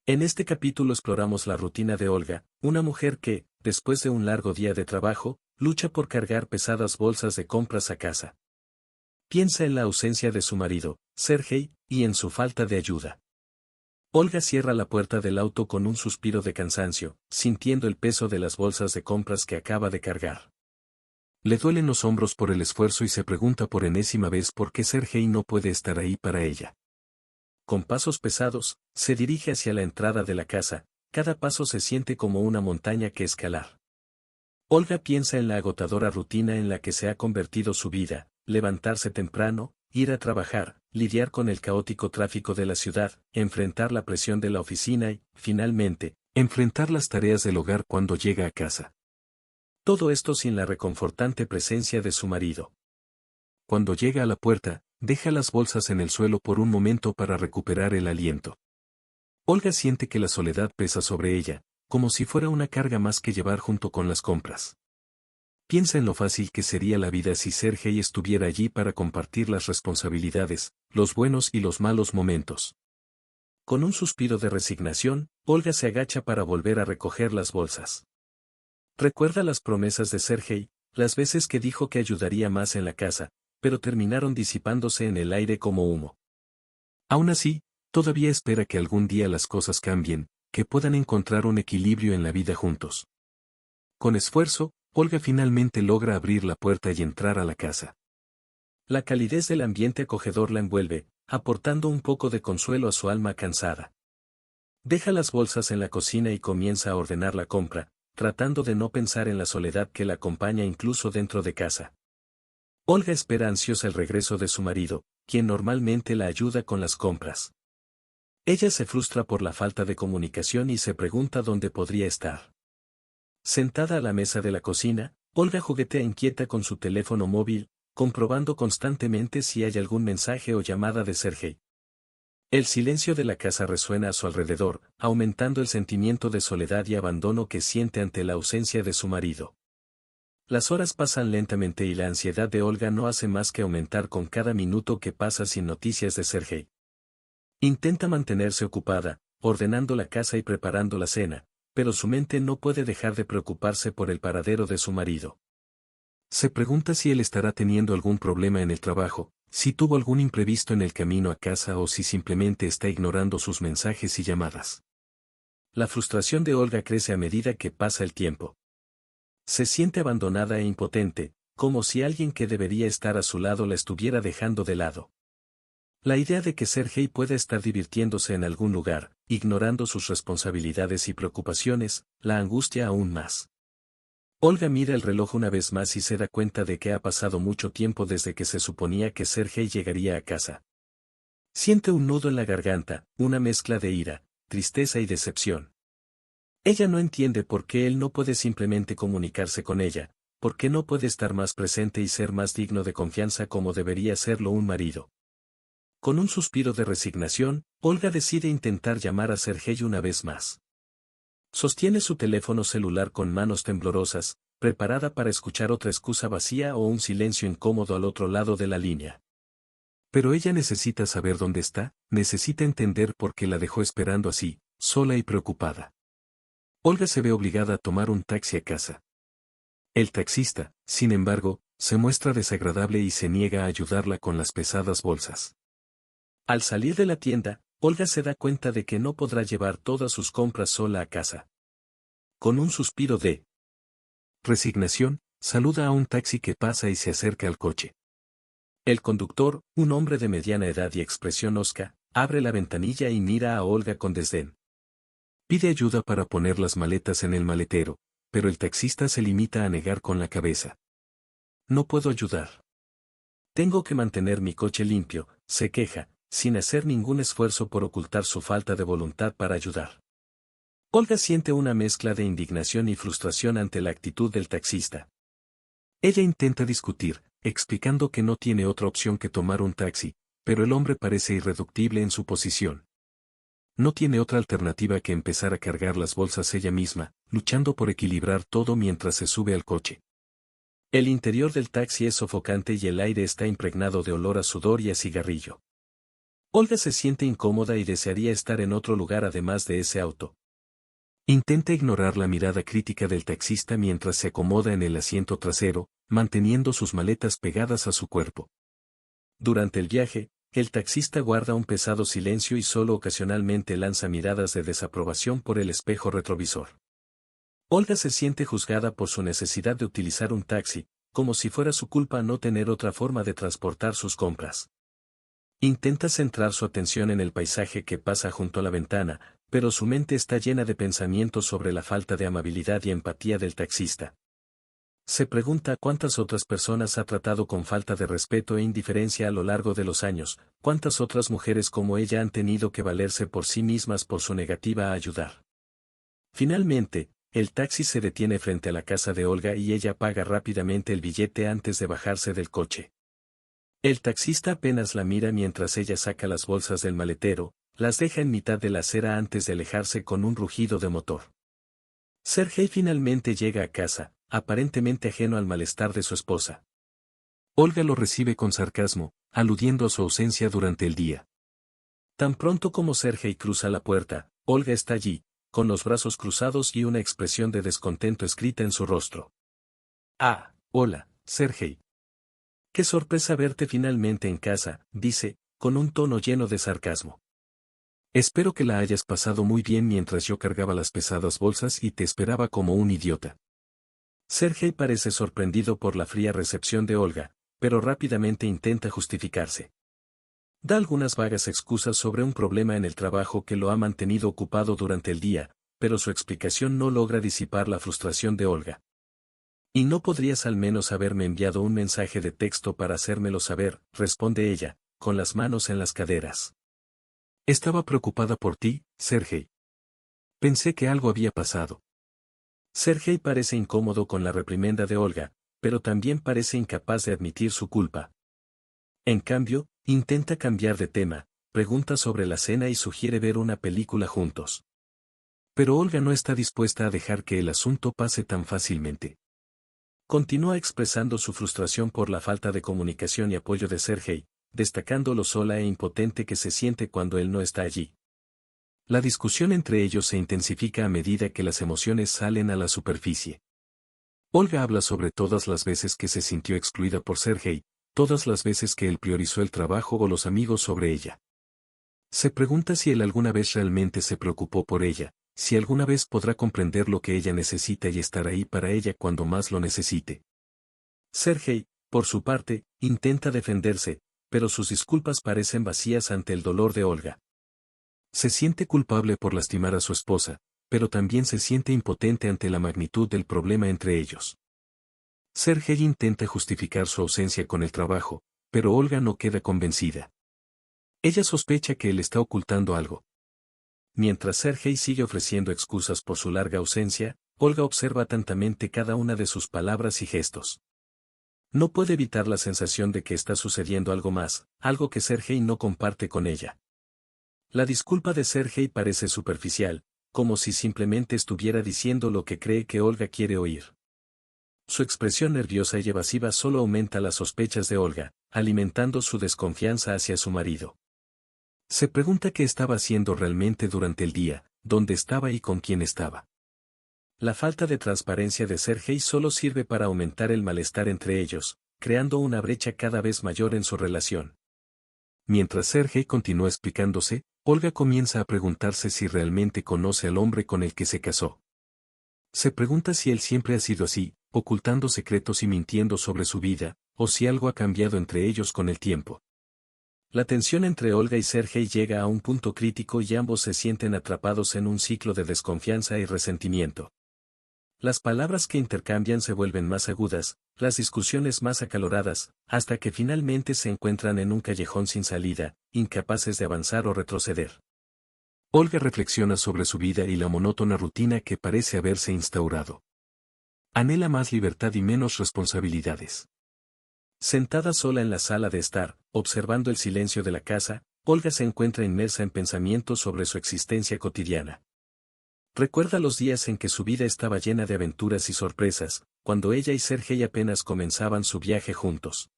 En este capítulo exploramos la rutina de Olga, una mujer que, después de un largo día de trabajo, lucha por cargar pesadas bolsas de compras a casa. Piensa en la ausencia de su marido, Sergei, y en su falta de ayuda. Olga cierra la puerta del auto con un suspiro de cansancio, sintiendo el peso de las bolsas de compras que acaba de cargar. Le duelen los hombros por el esfuerzo y se pregunta por enésima vez por qué Sergei no puede estar ahí para ella. Con pasos pesados, se dirige hacia la entrada de la casa, cada paso se siente como una montaña que escalar. Olga piensa en la agotadora rutina en la que se ha convertido su vida, levantarse temprano, ir a trabajar, lidiar con el caótico tráfico de la ciudad, enfrentar la presión de la oficina y, finalmente, enfrentar las tareas del hogar cuando llega a casa. Todo esto sin la reconfortante presencia de su marido. Cuando llega a la puerta, deja las bolsas en el suelo por un momento para recuperar el aliento. Olga siente que la soledad pesa sobre ella, como si fuera una carga más que llevar junto con las compras. Piensa en lo fácil que sería la vida si Sergei estuviera allí para compartir las responsabilidades, los buenos y los malos momentos. Con un suspiro de resignación, Olga se agacha para volver a recoger las bolsas. Recuerda las promesas de Sergei, las veces que dijo que ayudaría más en la casa, pero terminaron disipándose en el aire como humo. Aún así, todavía espera que algún día las cosas cambien, que puedan encontrar un equilibrio en la vida juntos. Con esfuerzo, Olga finalmente logra abrir la puerta y entrar a la casa. La calidez del ambiente acogedor la envuelve, aportando un poco de consuelo a su alma cansada. Deja las bolsas en la cocina y comienza a ordenar la compra, tratando de no pensar en la soledad que la acompaña incluso dentro de casa. Olga espera ansiosa el regreso de su marido, quien normalmente la ayuda con las compras. Ella se frustra por la falta de comunicación y se pregunta dónde podría estar. Sentada a la mesa de la cocina, Olga juguetea inquieta con su teléfono móvil, comprobando constantemente si hay algún mensaje o llamada de Sergei. El silencio de la casa resuena a su alrededor, aumentando el sentimiento de soledad y abandono que siente ante la ausencia de su marido. Las horas pasan lentamente y la ansiedad de Olga no hace más que aumentar con cada minuto que pasa sin noticias de Sergei. Intenta mantenerse ocupada, ordenando la casa y preparando la cena, pero su mente no puede dejar de preocuparse por el paradero de su marido. Se pregunta si él estará teniendo algún problema en el trabajo, si tuvo algún imprevisto en el camino a casa o si simplemente está ignorando sus mensajes y llamadas. La frustración de Olga crece a medida que pasa el tiempo. Se siente abandonada e impotente, como si alguien que debería estar a su lado la estuviera dejando de lado. La idea de que Sergei pueda estar divirtiéndose en algún lugar, ignorando sus responsabilidades y preocupaciones, la angustia aún más. Olga mira el reloj una vez más y se da cuenta de que ha pasado mucho tiempo desde que se suponía que Sergei llegaría a casa. Siente un nudo en la garganta, una mezcla de ira, tristeza y decepción. Ella no entiende por qué él no puede simplemente comunicarse con ella, por qué no puede estar más presente y ser más digno de confianza como debería serlo un marido. Con un suspiro de resignación, Olga decide intentar llamar a Sergei una vez más. Sostiene su teléfono celular con manos temblorosas, preparada para escuchar otra excusa vacía o un silencio incómodo al otro lado de la línea. Pero ella necesita saber dónde está, necesita entender por qué la dejó esperando así, sola y preocupada. Olga se ve obligada a tomar un taxi a casa. El taxista, sin embargo, se muestra desagradable y se niega a ayudarla con las pesadas bolsas. Al salir de la tienda, Olga se da cuenta de que no podrá llevar todas sus compras sola a casa. Con un suspiro de resignación, saluda a un taxi que pasa y se acerca al coche. El conductor, un hombre de mediana edad y expresión hosca, abre la ventanilla y mira a Olga con desdén. Pide ayuda para poner las maletas en el maletero, pero el taxista se limita a negar con la cabeza. No puedo ayudar. Tengo que mantener mi coche limpio, se queja, sin hacer ningún esfuerzo por ocultar su falta de voluntad para ayudar. Olga siente una mezcla de indignación y frustración ante la actitud del taxista. Ella intenta discutir, explicando que no tiene otra opción que tomar un taxi, pero el hombre parece irreductible en su posición. No tiene otra alternativa que empezar a cargar las bolsas ella misma, luchando por equilibrar todo mientras se sube al coche. El interior del taxi es sofocante y el aire está impregnado de olor a sudor y a cigarrillo. Olga se siente incómoda y desearía estar en otro lugar además de ese auto. Intenta ignorar la mirada crítica del taxista mientras se acomoda en el asiento trasero, manteniendo sus maletas pegadas a su cuerpo. Durante el viaje, el taxista guarda un pesado silencio y solo ocasionalmente lanza miradas de desaprobación por el espejo retrovisor. Olga se siente juzgada por su necesidad de utilizar un taxi, como si fuera su culpa no tener otra forma de transportar sus compras. Intenta centrar su atención en el paisaje que pasa junto a la ventana, pero su mente está llena de pensamientos sobre la falta de amabilidad y empatía del taxista. Se pregunta cuántas otras personas ha tratado con falta de respeto e indiferencia a lo largo de los años, cuántas otras mujeres como ella han tenido que valerse por sí mismas por su negativa a ayudar. Finalmente, el taxi se detiene frente a la casa de Olga y ella paga rápidamente el billete antes de bajarse del coche. El taxista apenas la mira mientras ella saca las bolsas del maletero, las deja en mitad de la acera antes de alejarse con un rugido de motor. Sergei finalmente llega a casa, aparentemente ajeno al malestar de su esposa. Olga lo recibe con sarcasmo, aludiendo a su ausencia durante el día. Tan pronto como Sergei cruza la puerta, Olga está allí, con los brazos cruzados y una expresión de descontento escrita en su rostro. Ah, hola, Sergei. Qué sorpresa verte finalmente en casa, dice, con un tono lleno de sarcasmo. Espero que la hayas pasado muy bien mientras yo cargaba las pesadas bolsas y te esperaba como un idiota. Sergei parece sorprendido por la fría recepción de Olga, pero rápidamente intenta justificarse. Da algunas vagas excusas sobre un problema en el trabajo que lo ha mantenido ocupado durante el día, pero su explicación no logra disipar la frustración de Olga. ¿Y no podrías al menos haberme enviado un mensaje de texto para hacérmelo saber?, responde ella, con las manos en las caderas. Estaba preocupada por ti, Sergei. Pensé que algo había pasado. Sergei parece incómodo con la reprimenda de Olga, pero también parece incapaz de admitir su culpa. En cambio, intenta cambiar de tema, pregunta sobre la cena y sugiere ver una película juntos. Pero Olga no está dispuesta a dejar que el asunto pase tan fácilmente. Continúa expresando su frustración por la falta de comunicación y apoyo de Sergei, destacando lo sola e impotente que se siente cuando él no está allí. La discusión entre ellos se intensifica a medida que las emociones salen a la superficie. Olga habla sobre todas las veces que se sintió excluida por Sergei, todas las veces que él priorizó el trabajo o los amigos sobre ella. Se pregunta si él alguna vez realmente se preocupó por ella, si alguna vez podrá comprender lo que ella necesita y estar ahí para ella cuando más lo necesite. Sergei, por su parte, intenta defenderse, pero sus disculpas parecen vacías ante el dolor de Olga. Se siente culpable por lastimar a su esposa, pero también se siente impotente ante la magnitud del problema entre ellos. Sergei intenta justificar su ausencia con el trabajo, pero Olga no queda convencida. Ella sospecha que él está ocultando algo. Mientras Sergei sigue ofreciendo excusas por su larga ausencia, Olga observa atentamente cada una de sus palabras y gestos. No puede evitar la sensación de que está sucediendo algo más, algo que Sergei no comparte con ella. La disculpa de Sergei parece superficial, como si simplemente estuviera diciendo lo que cree que Olga quiere oír. Su expresión nerviosa y evasiva solo aumenta las sospechas de Olga, alimentando su desconfianza hacia su marido. Se pregunta qué estaba haciendo realmente durante el día, dónde estaba y con quién estaba. La falta de transparencia de Sergei solo sirve para aumentar el malestar entre ellos, creando una brecha cada vez mayor en su relación. Mientras Sergei continúa explicándose, Olga comienza a preguntarse si realmente conoce al hombre con el que se casó. Se pregunta si él siempre ha sido así, ocultando secretos y mintiendo sobre su vida, o si algo ha cambiado entre ellos con el tiempo. La tensión entre Olga y Sergei llega a un punto crítico y ambos se sienten atrapados en un ciclo de desconfianza y resentimiento. Las palabras que intercambian se vuelven más agudas, las discusiones más acaloradas, hasta que finalmente se encuentran en un callejón sin salida, incapaces de avanzar o retroceder. Olga reflexiona sobre su vida y la monótona rutina que parece haberse instaurado. Anhela más libertad y menos responsabilidades. Sentada sola en la sala de estar, observando el silencio de la casa, Olga se encuentra inmersa en pensamientos sobre su existencia cotidiana. Recuerda los días en que su vida estaba llena de aventuras y sorpresas, cuando ella y Sergei apenas comenzaban su viaje juntos.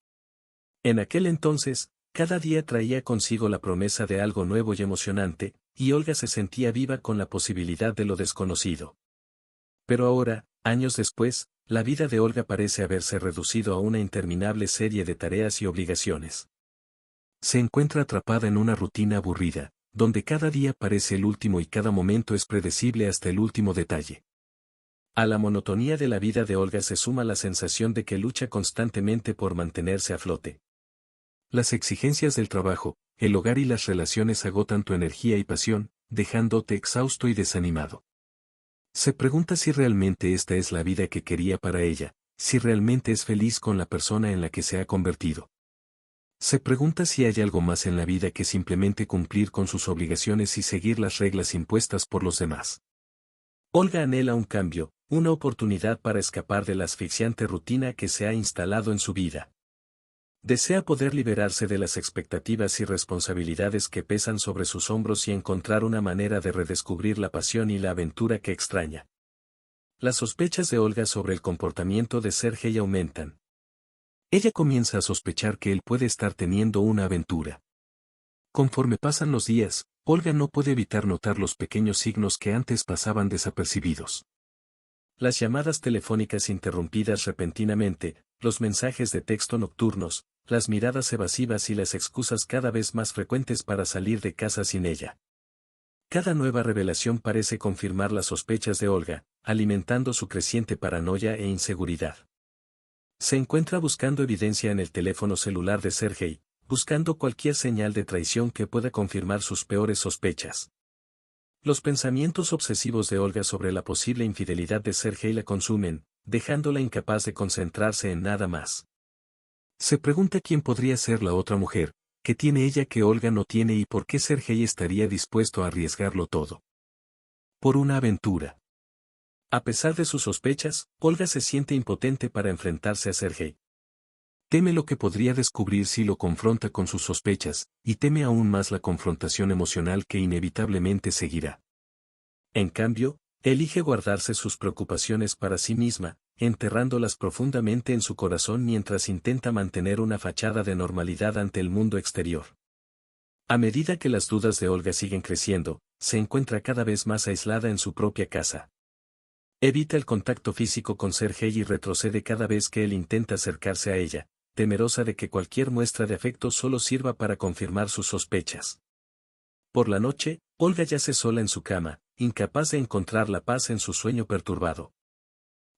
En aquel entonces, Cada día traía consigo la promesa de algo nuevo y emocionante, y Olga se sentía viva con la posibilidad de lo desconocido. Pero ahora, años después, la vida de Olga parece haberse reducido a una interminable serie de tareas y obligaciones. Se encuentra atrapada en una rutina aburrida, donde cada día parece el último y cada momento es predecible hasta el último detalle. A la monotonía de la vida de Olga se suma la sensación de que lucha constantemente por mantenerse a flote. Las exigencias del trabajo, el hogar y las relaciones agotan tu energía y pasión, dejándote exhausto y desanimado. Se pregunta si realmente esta es la vida que quería para ella, si realmente es feliz con la persona en la que se ha convertido. Se pregunta si hay algo más en la vida que simplemente cumplir con sus obligaciones y seguir las reglas impuestas por los demás. Olga anhela un cambio, una oportunidad para escapar de la asfixiante rutina que se ha instalado en su vida. Desea poder liberarse de las expectativas y responsabilidades que pesan sobre sus hombros y encontrar una manera de redescubrir la pasión y la aventura que extraña. Las sospechas de Olga sobre el comportamiento de Sergei aumentan. Ella comienza a sospechar que él puede estar teniendo una aventura. Conforme pasan los días, Olga no puede evitar notar los pequeños signos que antes pasaban desapercibidos. Las llamadas telefónicas interrumpidas repentinamente, los mensajes de texto nocturnos, las miradas evasivas y las excusas cada vez más frecuentes para salir de casa sin ella. Cada nueva revelación parece confirmar las sospechas de Olga, alimentando su creciente paranoia e inseguridad. Se encuentra buscando evidencia en el teléfono celular de Sergei, buscando cualquier señal de traición que pueda confirmar sus peores sospechas. Los pensamientos obsesivos de Olga sobre la posible infidelidad de Sergei la consumen, dejándola incapaz de concentrarse en nada más. Se pregunta quién podría ser la otra mujer, qué tiene ella que Olga no tiene y por qué Sergei estaría dispuesto a arriesgarlo todo. Por una aventura. A pesar de sus sospechas, Olga se siente impotente para enfrentarse a Sergei. Teme lo que podría descubrir si lo confronta con sus sospechas, y teme aún más la confrontación emocional que inevitablemente seguirá. En cambio, elige guardarse sus preocupaciones para sí misma, enterrándolas profundamente en su corazón mientras intenta mantener una fachada de normalidad ante el mundo exterior. A medida que las dudas de Olga siguen creciendo, se encuentra cada vez más aislada en su propia casa. Evita el contacto físico con Sergei y retrocede cada vez que él intenta acercarse a ella, temerosa de que cualquier muestra de afecto solo sirva para confirmar sus sospechas. Por la noche, Olga yace sola en su cama, incapaz de encontrar la paz en su sueño perturbado.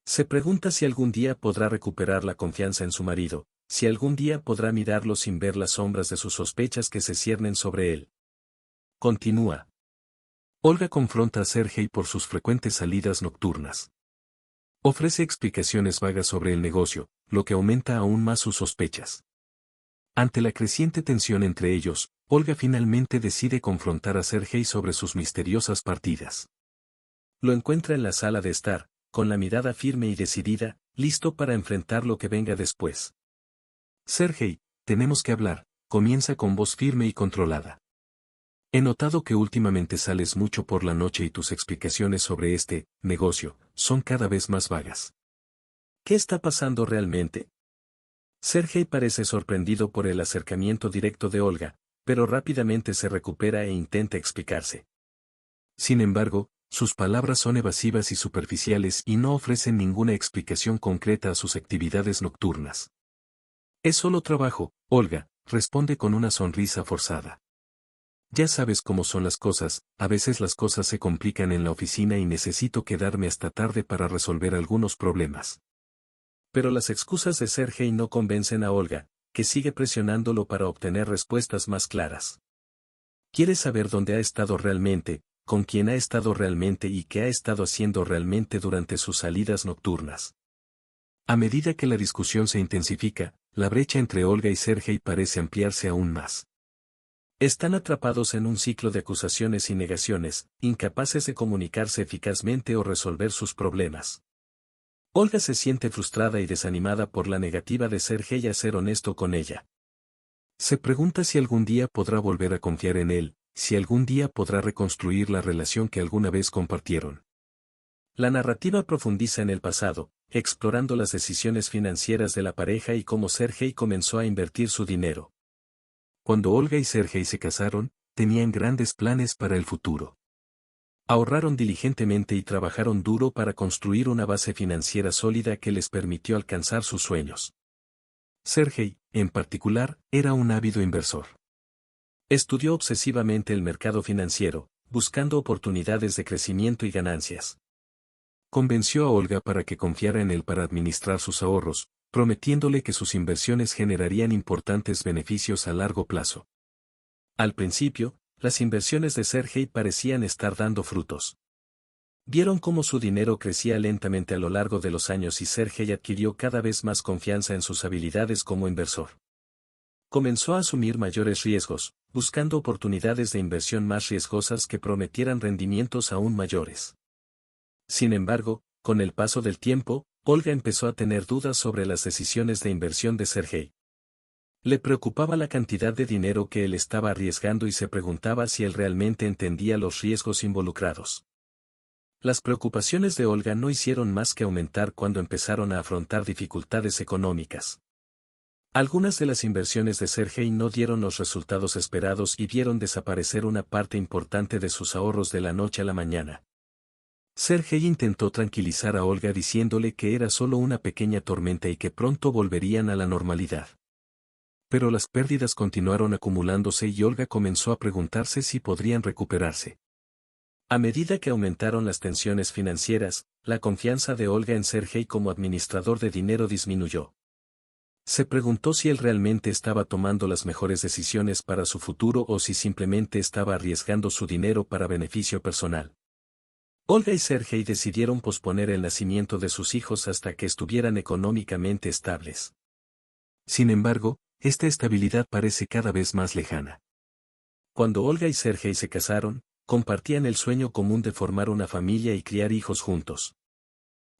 Se pregunta si algún día podrá recuperar la confianza en su marido, si algún día podrá mirarlo sin ver las sombras de sus sospechas que se ciernen sobre él. Continúa. Olga confronta a Sergei por sus frecuentes salidas nocturnas. Ofrece explicaciones vagas sobre el negocio, lo que aumenta aún más sus sospechas. Ante la creciente tensión entre ellos, Olga finalmente decide confrontar a Sergei sobre sus misteriosas partidas. Lo encuentra en la sala de estar, con la mirada firme y decidida, listo para enfrentar lo que venga después. Sergei, tenemos que hablar, comienza con voz firme y controlada. He notado que últimamente sales mucho por la noche y tus explicaciones sobre este negocio son cada vez más vagas. ¿Qué está pasando realmente? Sergei parece sorprendido por el acercamiento directo de Olga, pero rápidamente se recupera e intenta explicarse. Sin embargo, sus palabras son evasivas y superficiales y no ofrecen ninguna explicación concreta a sus actividades nocturnas. Es solo trabajo, Olga, responde con una sonrisa forzada. Ya sabes cómo son las cosas, a veces las cosas se complican en la oficina y necesito quedarme hasta tarde para resolver algunos problemas. Pero las excusas de Sergei no convencen a Olga, que sigue presionándolo para obtener respuestas más claras. Quiere saber dónde ha estado realmente, con quién ha estado realmente y qué ha estado haciendo realmente durante sus salidas nocturnas. A medida que la discusión se intensifica, la brecha entre Olga y Sergei parece ampliarse aún más. Están atrapados en un ciclo de acusaciones y negaciones, incapaces de comunicarse eficazmente o resolver sus problemas. Olga se siente frustrada y desanimada por la negativa de Sergei a ser honesto con ella. Se pregunta si algún día podrá volver a confiar en él, si algún día podrá reconstruir la relación que alguna vez compartieron. La narrativa profundiza en el pasado, explorando las decisiones financieras de la pareja y cómo Sergei comenzó a invertir su dinero. Cuando Olga y Sergei se casaron, tenían grandes planes para el futuro. Ahorraron diligentemente y trabajaron duro para construir una base financiera sólida que les permitió alcanzar sus sueños. Sergei, en particular, era un ávido inversor. Estudió obsesivamente el mercado financiero, buscando oportunidades de crecimiento y ganancias. Convenció a Olga para que confiara en él para administrar sus ahorros, prometiéndole que sus inversiones generarían importantes beneficios a largo plazo. Al principio, las inversiones de Sergei parecían estar dando frutos. Vieron cómo su dinero crecía lentamente a lo largo de los años y Sergei adquirió cada vez más confianza en sus habilidades como inversor. Comenzó a asumir mayores riesgos, buscando oportunidades de inversión más riesgosas que prometieran rendimientos aún mayores. Sin embargo, con el paso del tiempo, Olga empezó a tener dudas sobre las decisiones de inversión de Sergei. Le preocupaba la cantidad de dinero que él estaba arriesgando y se preguntaba si él realmente entendía los riesgos involucrados. Las preocupaciones de Olga no hicieron más que aumentar cuando empezaron a afrontar dificultades económicas. Algunas de las inversiones de Sergei no dieron los resultados esperados y vieron desaparecer una parte importante de sus ahorros de la noche a la mañana. Sergei intentó tranquilizar a Olga diciéndole que era solo una pequeña tormenta y que pronto volverían a la normalidad. Pero las pérdidas continuaron acumulándose y Olga comenzó a preguntarse si podrían recuperarse. A medida que aumentaron las tensiones financieras, la confianza de Olga en Sergei como administrador de dinero disminuyó. Se preguntó si él realmente estaba tomando las mejores decisiones para su futuro o si simplemente estaba arriesgando su dinero para beneficio personal. Olga y Sergei decidieron posponer el nacimiento de sus hijos hasta que estuvieran económicamente estables. Sin embargo, esta estabilidad parece cada vez más lejana. Cuando Olga y Sergei se casaron, compartían el sueño común de formar una familia y criar hijos juntos.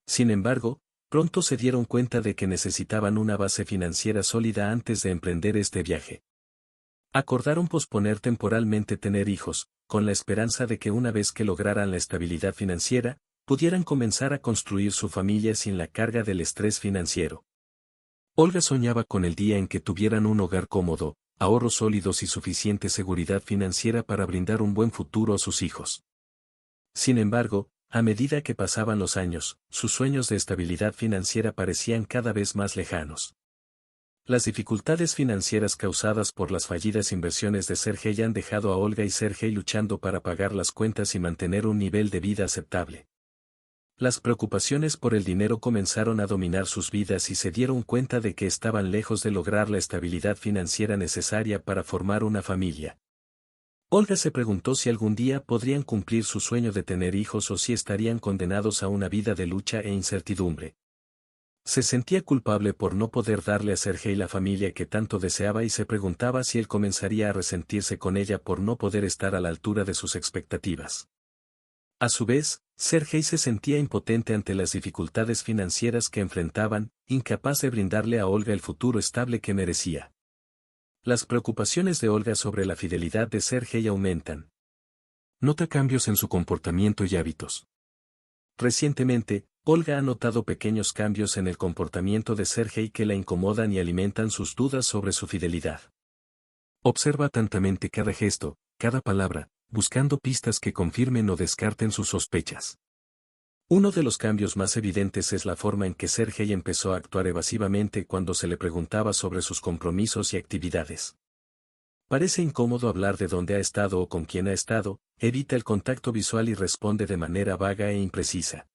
Sin embargo, pronto se dieron cuenta de que necesitaban una base financiera sólida antes de emprender este viaje. Acordaron posponer temporalmente tener hijos, con la esperanza de que una vez que lograran la estabilidad financiera, pudieran comenzar a construir su familia sin la carga del estrés financiero. Olga soñaba con el día en que tuvieran un hogar cómodo, ahorros sólidos y suficiente seguridad financiera para brindar un buen futuro a sus hijos. Sin embargo, a medida que pasaban los años, sus sueños de estabilidad financiera parecían cada vez más lejanos. Las dificultades financieras causadas por las fallidas inversiones de Sergei han dejado a Olga y Sergei luchando para pagar las cuentas y mantener un nivel de vida aceptable. Las preocupaciones por el dinero comenzaron a dominar sus vidas y se dieron cuenta de que estaban lejos de lograr la estabilidad financiera necesaria para formar una familia. Olga se preguntó si algún día podrían cumplir su sueño de tener hijos o si estarían condenados a una vida de lucha e incertidumbre. Se sentía culpable por no poder darle a Sergei la familia que tanto deseaba y se preguntaba si él comenzaría a resentirse con ella por no poder estar a la altura de sus expectativas. A su vez, Sergei se sentía impotente ante las dificultades financieras que enfrentaban, incapaz de brindarle a Olga el futuro estable que merecía. Las preocupaciones de Olga sobre la fidelidad de Sergei aumentan. Nota cambios en su comportamiento y hábitos. Recientemente, Olga ha notado pequeños cambios en el comportamiento de Sergei que la incomodan y alimentan sus dudas sobre su fidelidad. Observa atentamente cada gesto, cada palabra, buscando pistas que confirmen o descarten sus sospechas. Uno de los cambios más evidentes es la forma en que Sergei empezó a actuar evasivamente cuando se le preguntaba sobre sus compromisos y actividades. Parece incómodo hablar de dónde ha estado o con quién ha estado, evita el contacto visual y responde de manera vaga e imprecisa.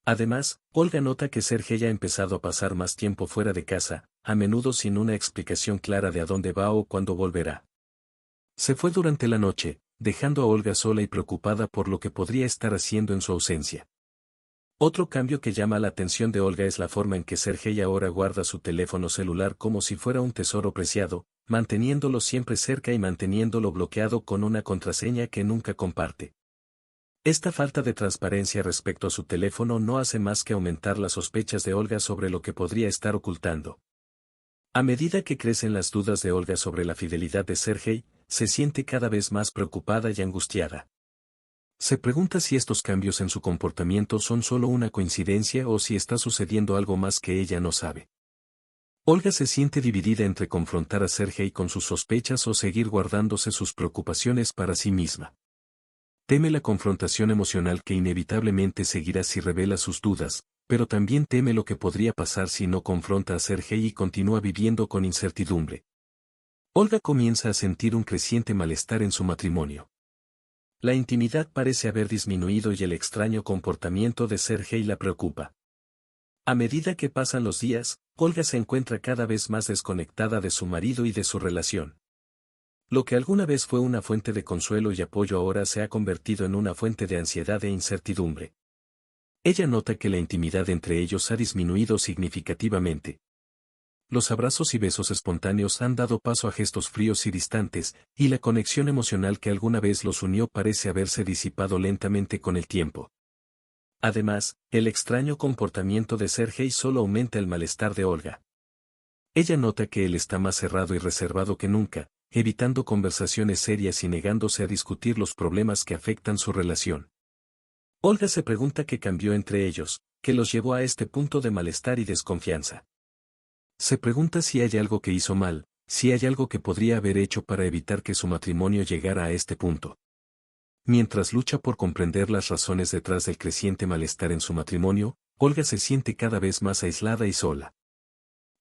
Además, Olga nota que Sergei ha empezado a pasar más tiempo fuera de casa, a menudo sin una explicación clara de a dónde va o cuándo volverá. Se fue durante la noche, dejando a Olga sola y preocupada por lo que podría estar haciendo en su ausencia. Otro cambio que llama la atención de Olga es la forma en que Sergei ahora guarda su teléfono celular como si fuera un tesoro preciado, manteniéndolo siempre cerca y manteniéndolo bloqueado con una contraseña que nunca comparte. Esta falta de transparencia respecto a su teléfono no hace más que aumentar las sospechas de Olga sobre lo que podría estar ocultando. A medida que crecen las dudas de Olga sobre la fidelidad de Sergei, se siente cada vez más preocupada y angustiada. Se pregunta si estos cambios en su comportamiento son solo una coincidencia o si está sucediendo algo más que ella no sabe. Olga se siente dividida entre confrontar a Sergei con sus sospechas o seguir guardándose sus preocupaciones para sí misma. Teme la confrontación emocional que inevitablemente seguirá si revela sus dudas, pero también teme lo que podría pasar si no confronta a Sergei y continúa viviendo con incertidumbre. Olga comienza a sentir un creciente malestar en su matrimonio. La intimidad parece haber disminuido y el extraño comportamiento de Sergei la preocupa. A medida que pasan los días, Olga se encuentra cada vez más desconectada de su marido y de su relación. Lo que alguna vez fue una fuente de consuelo y apoyo ahora se ha convertido en una fuente de ansiedad e incertidumbre. Ella nota que la intimidad entre ellos ha disminuido significativamente. Los abrazos y besos espontáneos han dado paso a gestos fríos y distantes, y la conexión emocional que alguna vez los unió parece haberse disipado lentamente con el tiempo. Además, el extraño comportamiento de Sergei solo aumenta el malestar de Olga. Ella nota que él está más cerrado y reservado que nunca, evitando conversaciones serias y negándose a discutir los problemas que afectan su relación. Olga se pregunta qué cambió entre ellos, que los llevó a este punto de malestar y desconfianza. Se pregunta si hay algo que hizo mal, si hay algo que podría haber hecho para evitar que su matrimonio llegara a este punto. Mientras lucha por comprender las razones detrás del creciente malestar en su matrimonio, Olga se siente cada vez más aislada y sola.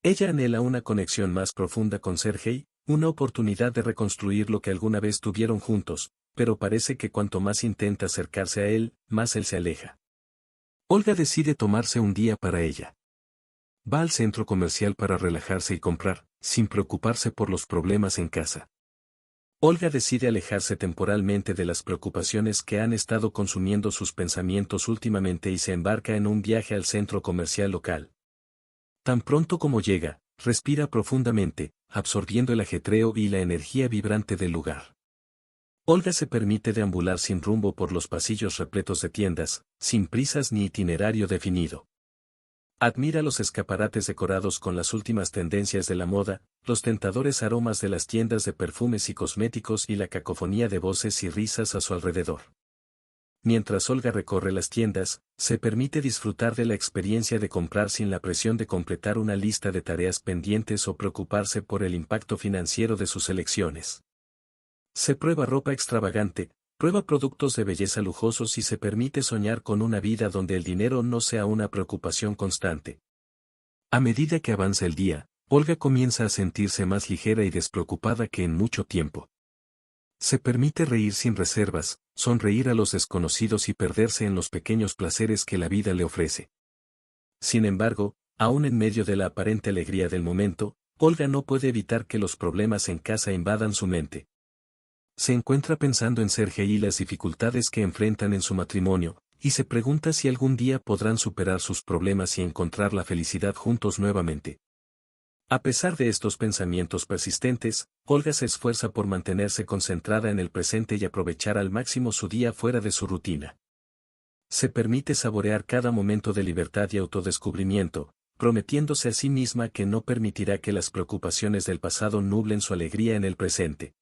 Ella anhela una conexión más profunda con Sergei, una oportunidad de reconstruir lo que alguna vez tuvieron juntos, pero parece que cuanto más intenta acercarse a él, más él se aleja. Olga decide tomarse un día para ella. Va al centro comercial para relajarse y comprar, sin preocuparse por los problemas en casa. Olga decide alejarse temporalmente de las preocupaciones que han estado consumiendo sus pensamientos últimamente y se embarca en un viaje al centro comercial local. Tan pronto como llega, respira profundamente, absorbiendo el ajetreo y la energía vibrante del lugar. Olga se permite deambular sin rumbo por los pasillos repletos de tiendas, sin prisas ni itinerario definido. Admira los escaparates decorados con las últimas tendencias de la moda, los tentadores aromas de las tiendas de perfumes y cosméticos y la cacofonía de voces y risas a su alrededor. Mientras Olga recorre las tiendas, se permite disfrutar de la experiencia de comprar sin la presión de completar una lista de tareas pendientes o preocuparse por el impacto financiero de sus elecciones. Se prueba ropa extravagante, prueba productos de belleza lujosos y se permite soñar con una vida donde el dinero no sea una preocupación constante. A medida que avanza el día, Olga comienza a sentirse más ligera y despreocupada que en mucho tiempo. Se permite reír sin reservas, sonreír a los desconocidos y perderse en los pequeños placeres que la vida le ofrece. Sin embargo, aún en medio de la aparente alegría del momento, Olga no puede evitar que los problemas en casa invadan su mente. Se encuentra pensando en Sergei y las dificultades que enfrentan en su matrimonio, y se pregunta si algún día podrán superar sus problemas y encontrar la felicidad juntos nuevamente. A pesar de estos pensamientos persistentes, Olga se esfuerza por mantenerse concentrada en el presente y aprovechar al máximo su día fuera de su rutina. Se permite saborear cada momento de libertad y autodescubrimiento, prometiéndose a sí misma que no permitirá que las preocupaciones del pasado nublen su alegría en el presente.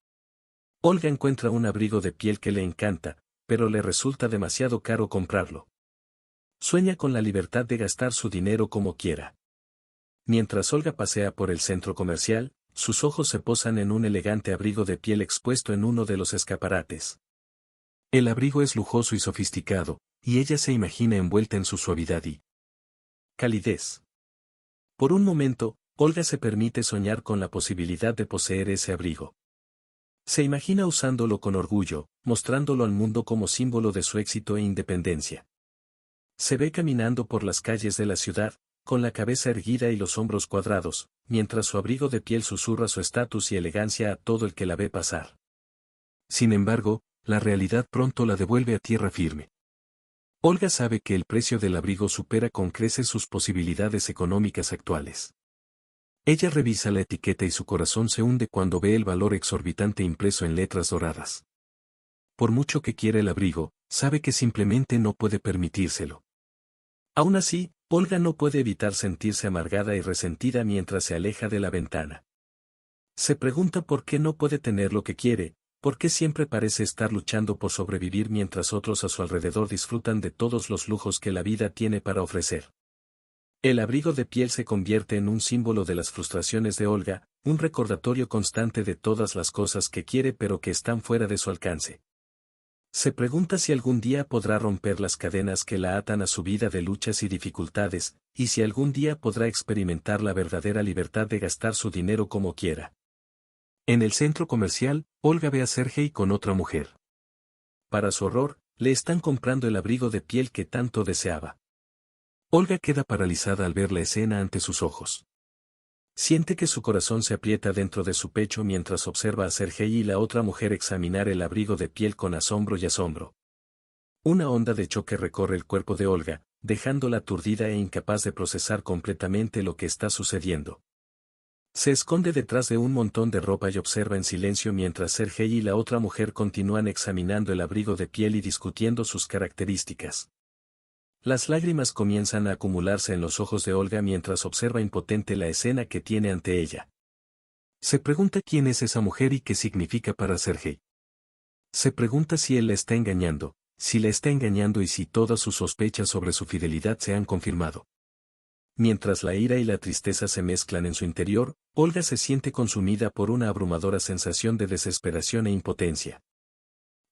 Olga encuentra un abrigo de piel que le encanta, pero le resulta demasiado caro comprarlo. Sueña con la libertad de gastar su dinero como quiera. Mientras Olga pasea por el centro comercial, sus ojos se posan en un elegante abrigo de piel expuesto en uno de los escaparates. El abrigo es lujoso y sofisticado, y ella se imagina envuelta en su suavidad y calidez. Por un momento, Olga se permite soñar con la posibilidad de poseer ese abrigo. Se imagina usándolo con orgullo, mostrándolo al mundo como símbolo de su éxito e independencia. Se ve caminando por las calles de la ciudad, con la cabeza erguida y los hombros cuadrados, mientras su abrigo de piel susurra su estatus y elegancia a todo el que la ve pasar. Sin embargo, la realidad pronto la devuelve a tierra firme. Olga sabe que el precio del abrigo supera con creces sus posibilidades económicas actuales. Ella revisa la etiqueta y su corazón se hunde cuando ve el valor exorbitante impreso en letras doradas. Por mucho que quiera el abrigo, sabe que simplemente no puede permitírselo. Aún así, Olga no puede evitar sentirse amargada y resentida mientras se aleja de la ventana. Se pregunta por qué no puede tener lo que quiere, por qué siempre parece estar luchando por sobrevivir mientras otros a su alrededor disfrutan de todos los lujos que la vida tiene para ofrecer. El abrigo de piel se convierte en un símbolo de las frustraciones de Olga, un recordatorio constante de todas las cosas que quiere pero que están fuera de su alcance. Se pregunta si algún día podrá romper las cadenas que la atan a su vida de luchas y dificultades, y si algún día podrá experimentar la verdadera libertad de gastar su dinero como quiera. En el centro comercial, Olga ve a Sergei con otra mujer. Para su horror, le están comprando el abrigo de piel que tanto deseaba. Olga queda paralizada al ver la escena ante sus ojos. Siente que su corazón se aprieta dentro de su pecho mientras observa a Sergei y la otra mujer examinar el abrigo de piel con asombro y asombro. Una onda de choque recorre el cuerpo de Olga, dejándola aturdida e incapaz de procesar completamente lo que está sucediendo. Se esconde detrás de un montón de ropa y observa en silencio mientras Sergei y la otra mujer continúan examinando el abrigo de piel y discutiendo sus características. Las lágrimas comienzan a acumularse en los ojos de Olga mientras observa impotente la escena que tiene ante ella. Se pregunta quién es esa mujer y qué significa para Sergei. Se pregunta si él la está engañando, si la está engañando y si todas sus sospechas sobre su fidelidad se han confirmado. Mientras la ira y la tristeza se mezclan en su interior, Olga se siente consumida por una abrumadora sensación de desesperación e impotencia.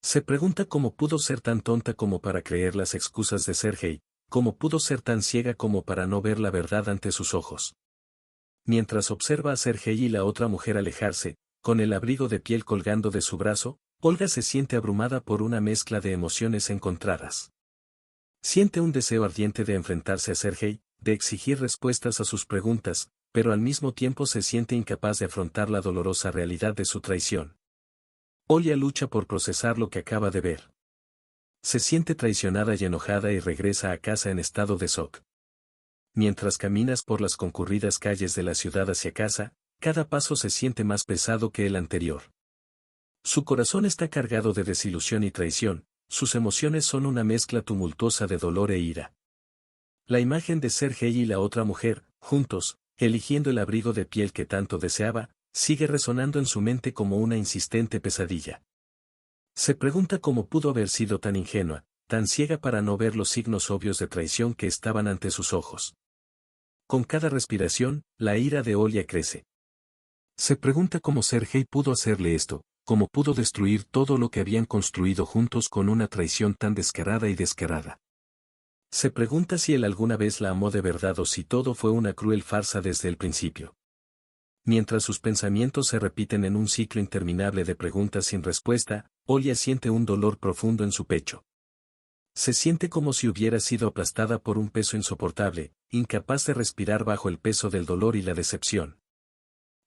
Se pregunta cómo pudo ser tan tonta como para creer las excusas de Sergei, cómo pudo ser tan ciega como para no ver la verdad ante sus ojos. Mientras observa a Sergei y la otra mujer alejarse, con el abrigo de piel colgando de su brazo, Olga se siente abrumada por una mezcla de emociones encontradas. Siente un deseo ardiente de enfrentarse a Sergei, de exigir respuestas a sus preguntas, pero al mismo tiempo se siente incapaz de afrontar la dolorosa realidad de su traición. Olga lucha por procesar lo que acaba de ver. Se siente traicionada y enojada y regresa a casa en estado de shock. Mientras caminas por las concurridas calles de la ciudad hacia casa, cada paso se siente más pesado que el anterior. Su corazón está cargado de desilusión y traición, sus emociones son una mezcla tumultuosa de dolor e ira. La imagen de Sergei y la otra mujer, juntos, eligiendo el abrigo de piel que tanto deseaba, sigue resonando en su mente como una insistente pesadilla. Se pregunta cómo pudo haber sido tan ingenua, tan ciega para no ver los signos obvios de traición que estaban ante sus ojos. Con cada respiración, la ira de Olga crece. Se pregunta cómo Sergei pudo hacerle esto, cómo pudo destruir todo lo que habían construido juntos con una traición tan descarada y descarada. Se pregunta si él alguna vez la amó de verdad o si todo fue una cruel farsa desde el principio. Mientras sus pensamientos se repiten en un ciclo interminable de preguntas sin respuesta, Olga siente un dolor profundo en su pecho. Se siente como si hubiera sido aplastada por un peso insoportable, incapaz de respirar bajo el peso del dolor y la decepción.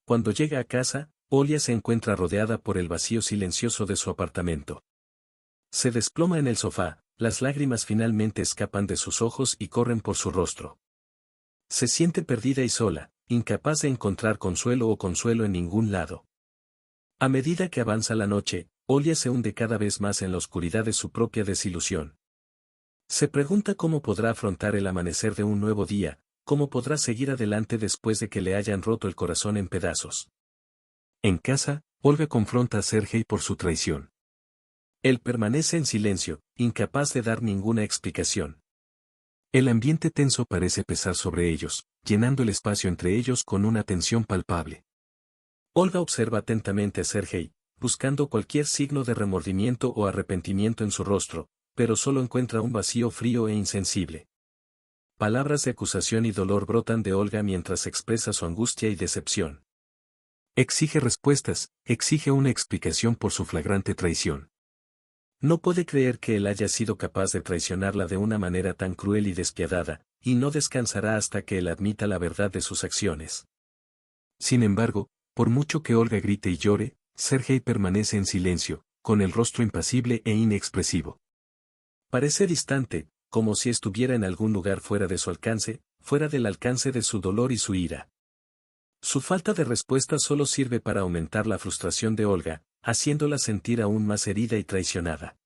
Cuando llega a casa, Olga se encuentra rodeada por el vacío silencioso de su apartamento. Se desploma en el sofá, las lágrimas finalmente escapan de sus ojos y corren por su rostro. Se siente perdida y sola, incapaz de encontrar consuelo en ningún lado. A medida que avanza la noche, Olga se hunde cada vez más en la oscuridad de su propia desilusión. Se pregunta cómo podrá afrontar el amanecer de un nuevo día, cómo podrá seguir adelante después de que le hayan roto el corazón en pedazos. En casa, Olga confronta a Sergei por su traición. Él permanece en silencio, incapaz de dar ninguna explicación. El ambiente tenso parece pesar sobre ellos, llenando el espacio entre ellos con una tensión palpable. Olga observa atentamente a Sergei, buscando cualquier signo de remordimiento o arrepentimiento en su rostro, pero solo encuentra un vacío frío e insensible. Palabras de acusación y dolor brotan de Olga mientras expresa su angustia y decepción. Exige respuestas, exige una explicación por su flagrante traición. No puede creer que él haya sido capaz de traicionarla de una manera tan cruel y despiadada, y no descansará hasta que él admita la verdad de sus acciones. Sin embargo, por mucho que Olga grite y llore, Sergei permanece en silencio, con el rostro impasible e inexpresivo. Parece distante, como si estuviera en algún lugar fuera de su alcance, fuera del alcance de su dolor y su ira. Su falta de respuesta solo sirve para aumentar la frustración de Olga, haciéndola sentir aún más herida y traicionada.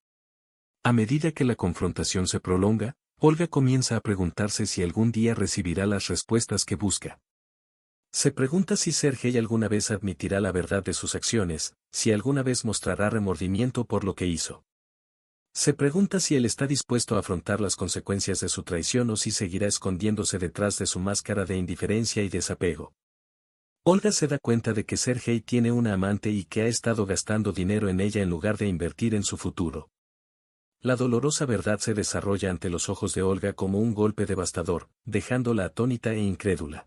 A medida que la confrontación se prolonga, Olga comienza a preguntarse si algún día recibirá las respuestas que busca. Se pregunta si Sergei alguna vez admitirá la verdad de sus acciones, si alguna vez mostrará remordimiento por lo que hizo. Se pregunta si él está dispuesto a afrontar las consecuencias de su traición o si seguirá escondiéndose detrás de su máscara de indiferencia y desapego. Olga se da cuenta de que Sergei tiene una amante y que ha estado gastando dinero en ella en lugar de invertir en su futuro. La dolorosa verdad se desarrolla ante los ojos de Olga como un golpe devastador, dejándola atónita e incrédula.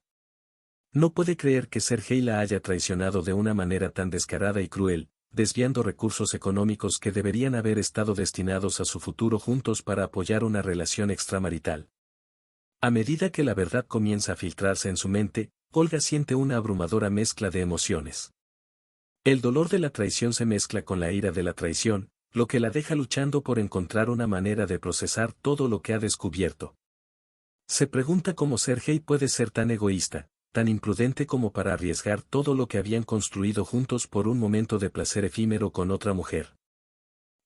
No puede creer que Sergei la haya traicionado de una manera tan descarada y cruel, desviando recursos económicos que deberían haber estado destinados a su futuro juntos para apoyar una relación extramarital. A medida que la verdad comienza a filtrarse en su mente, Olga siente una abrumadora mezcla de emociones. El dolor de la traición se mezcla con la ira de la traición, lo que la deja luchando por encontrar una manera de procesar todo lo que ha descubierto. Se pregunta cómo Sergei puede ser tan egoísta, tan imprudente como para arriesgar todo lo que habían construido juntos por un momento de placer efímero con otra mujer.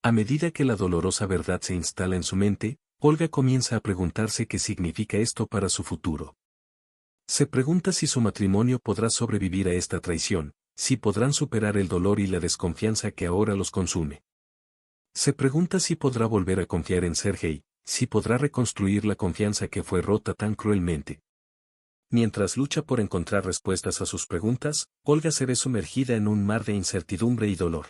A medida que la dolorosa verdad se instala en su mente, Olga comienza a preguntarse qué significa esto para su futuro. Se pregunta si su matrimonio podrá sobrevivir a esta traición, si podrán superar el dolor y la desconfianza que ahora los consume. Se pregunta si podrá volver a confiar en Sergei, si podrá reconstruir la confianza que fue rota tan cruelmente. Mientras lucha por encontrar respuestas a sus preguntas, Olga se ve sumergida en un mar de incertidumbre y dolor.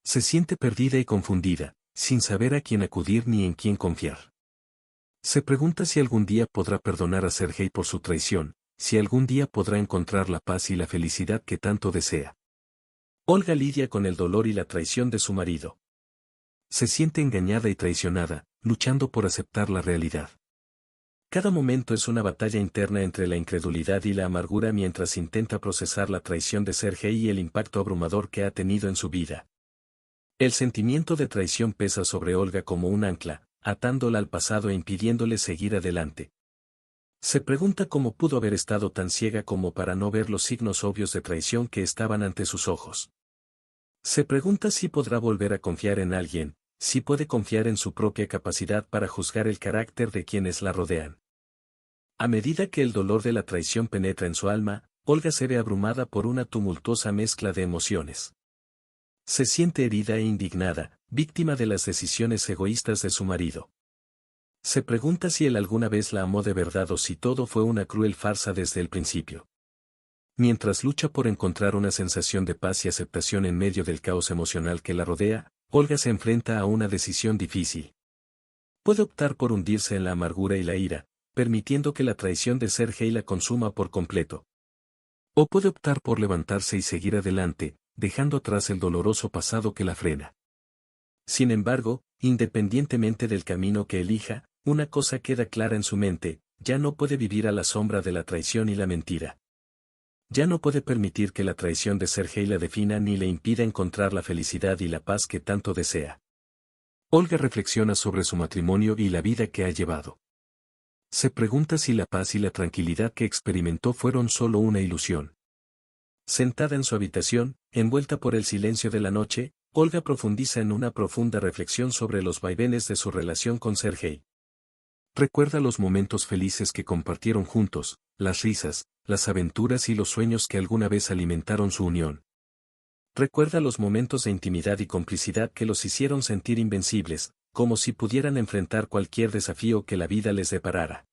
Se siente perdida y confundida, sin saber a quién acudir ni en quién confiar. Se pregunta si algún día podrá perdonar a Sergei por su traición, si algún día podrá encontrar la paz y la felicidad que tanto desea. Olga lidia con el dolor y la traición de su marido. Se siente engañada y traicionada, luchando por aceptar la realidad. Cada momento es una batalla interna entre la incredulidad y la amargura mientras intenta procesar la traición de Sergei y el impacto abrumador que ha tenido en su vida. El sentimiento de traición pesa sobre Olga como un ancla, atándola al pasado e impidiéndole seguir adelante. Se pregunta cómo pudo haber estado tan ciega como para no ver los signos obvios de traición que estaban ante sus ojos. Se pregunta si podrá volver a confiar en alguien, si puede confiar en su propia capacidad para juzgar el carácter de quienes la rodean. A medida que el dolor de la traición penetra en su alma, Olga se ve abrumada por una tumultuosa mezcla de emociones. Se siente herida e indignada, víctima de las decisiones egoístas de su marido. Se pregunta si él alguna vez la amó de verdad o si todo fue una cruel farsa desde el principio. Mientras lucha por encontrar una sensación de paz y aceptación en medio del caos emocional que la rodea, Olga se enfrenta a una decisión difícil. Puede optar por hundirse en la amargura y la ira, permitiendo que la traición de Sergei la consuma por completo. O puede optar por levantarse y seguir adelante, dejando atrás el doloroso pasado que la frena. Sin embargo, independientemente del camino que elija, una cosa queda clara en su mente: ya no puede vivir a la sombra de la traición y la mentira. Ya no puede permitir que la traición de Sergei la defina ni le impida encontrar la felicidad y la paz que tanto desea. Olga reflexiona sobre su matrimonio y la vida que ha llevado. Se pregunta si la paz y la tranquilidad que experimentó fueron solo una ilusión. Sentada en su habitación, envuelta por el silencio de la noche, Olga profundiza en una profunda reflexión sobre los vaivenes de su relación con Sergei. Recuerda los momentos felices que compartieron juntos, las risas, las aventuras y los sueños que alguna vez alimentaron su unión. Recuerda los momentos de intimidad y complicidad que los hicieron sentir invencibles, como si pudieran enfrentar cualquier desafío que la vida les deparara.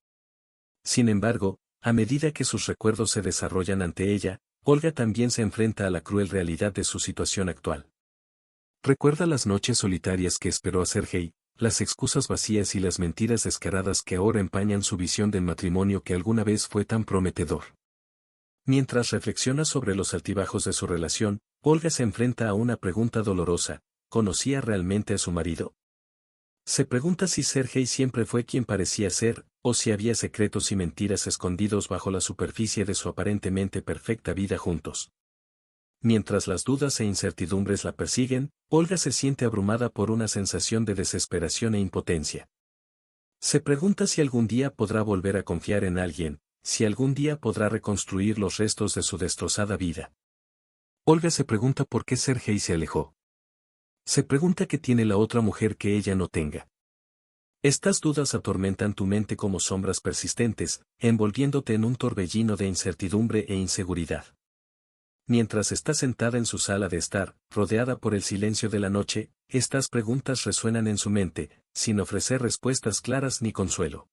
Sin embargo, a medida que sus recuerdos se desarrollan ante ella, Olga también se enfrenta a la cruel realidad de su situación actual. Recuerda las noches solitarias que esperó a Sergei, las excusas vacías y las mentiras descaradas que ahora empañan su visión del matrimonio que alguna vez fue tan prometedor. Mientras reflexiona sobre los altibajos de su relación, Olga se enfrenta a una pregunta dolorosa: ¿conocía realmente a su marido? Se pregunta si Sergei siempre fue quien parecía ser, o si había secretos y mentiras escondidos bajo la superficie de su aparentemente perfecta vida juntos. Mientras las dudas e incertidumbres la persiguen, Olga se siente abrumada por una sensación de desesperación e impotencia. Se pregunta si algún día podrá volver a confiar en alguien, si algún día podrá reconstruir los restos de su destrozada vida. Olga se pregunta por qué Sergei se alejó. Se pregunta qué tiene la otra mujer que ella no tenga. Estas dudas atormentan tu mente como sombras persistentes, envolviéndote en un torbellino de incertidumbre e inseguridad. Mientras está sentada en su sala de estar, rodeada por el silencio de la noche, estas preguntas resuenan en su mente, sin ofrecer respuestas claras ni consuelo.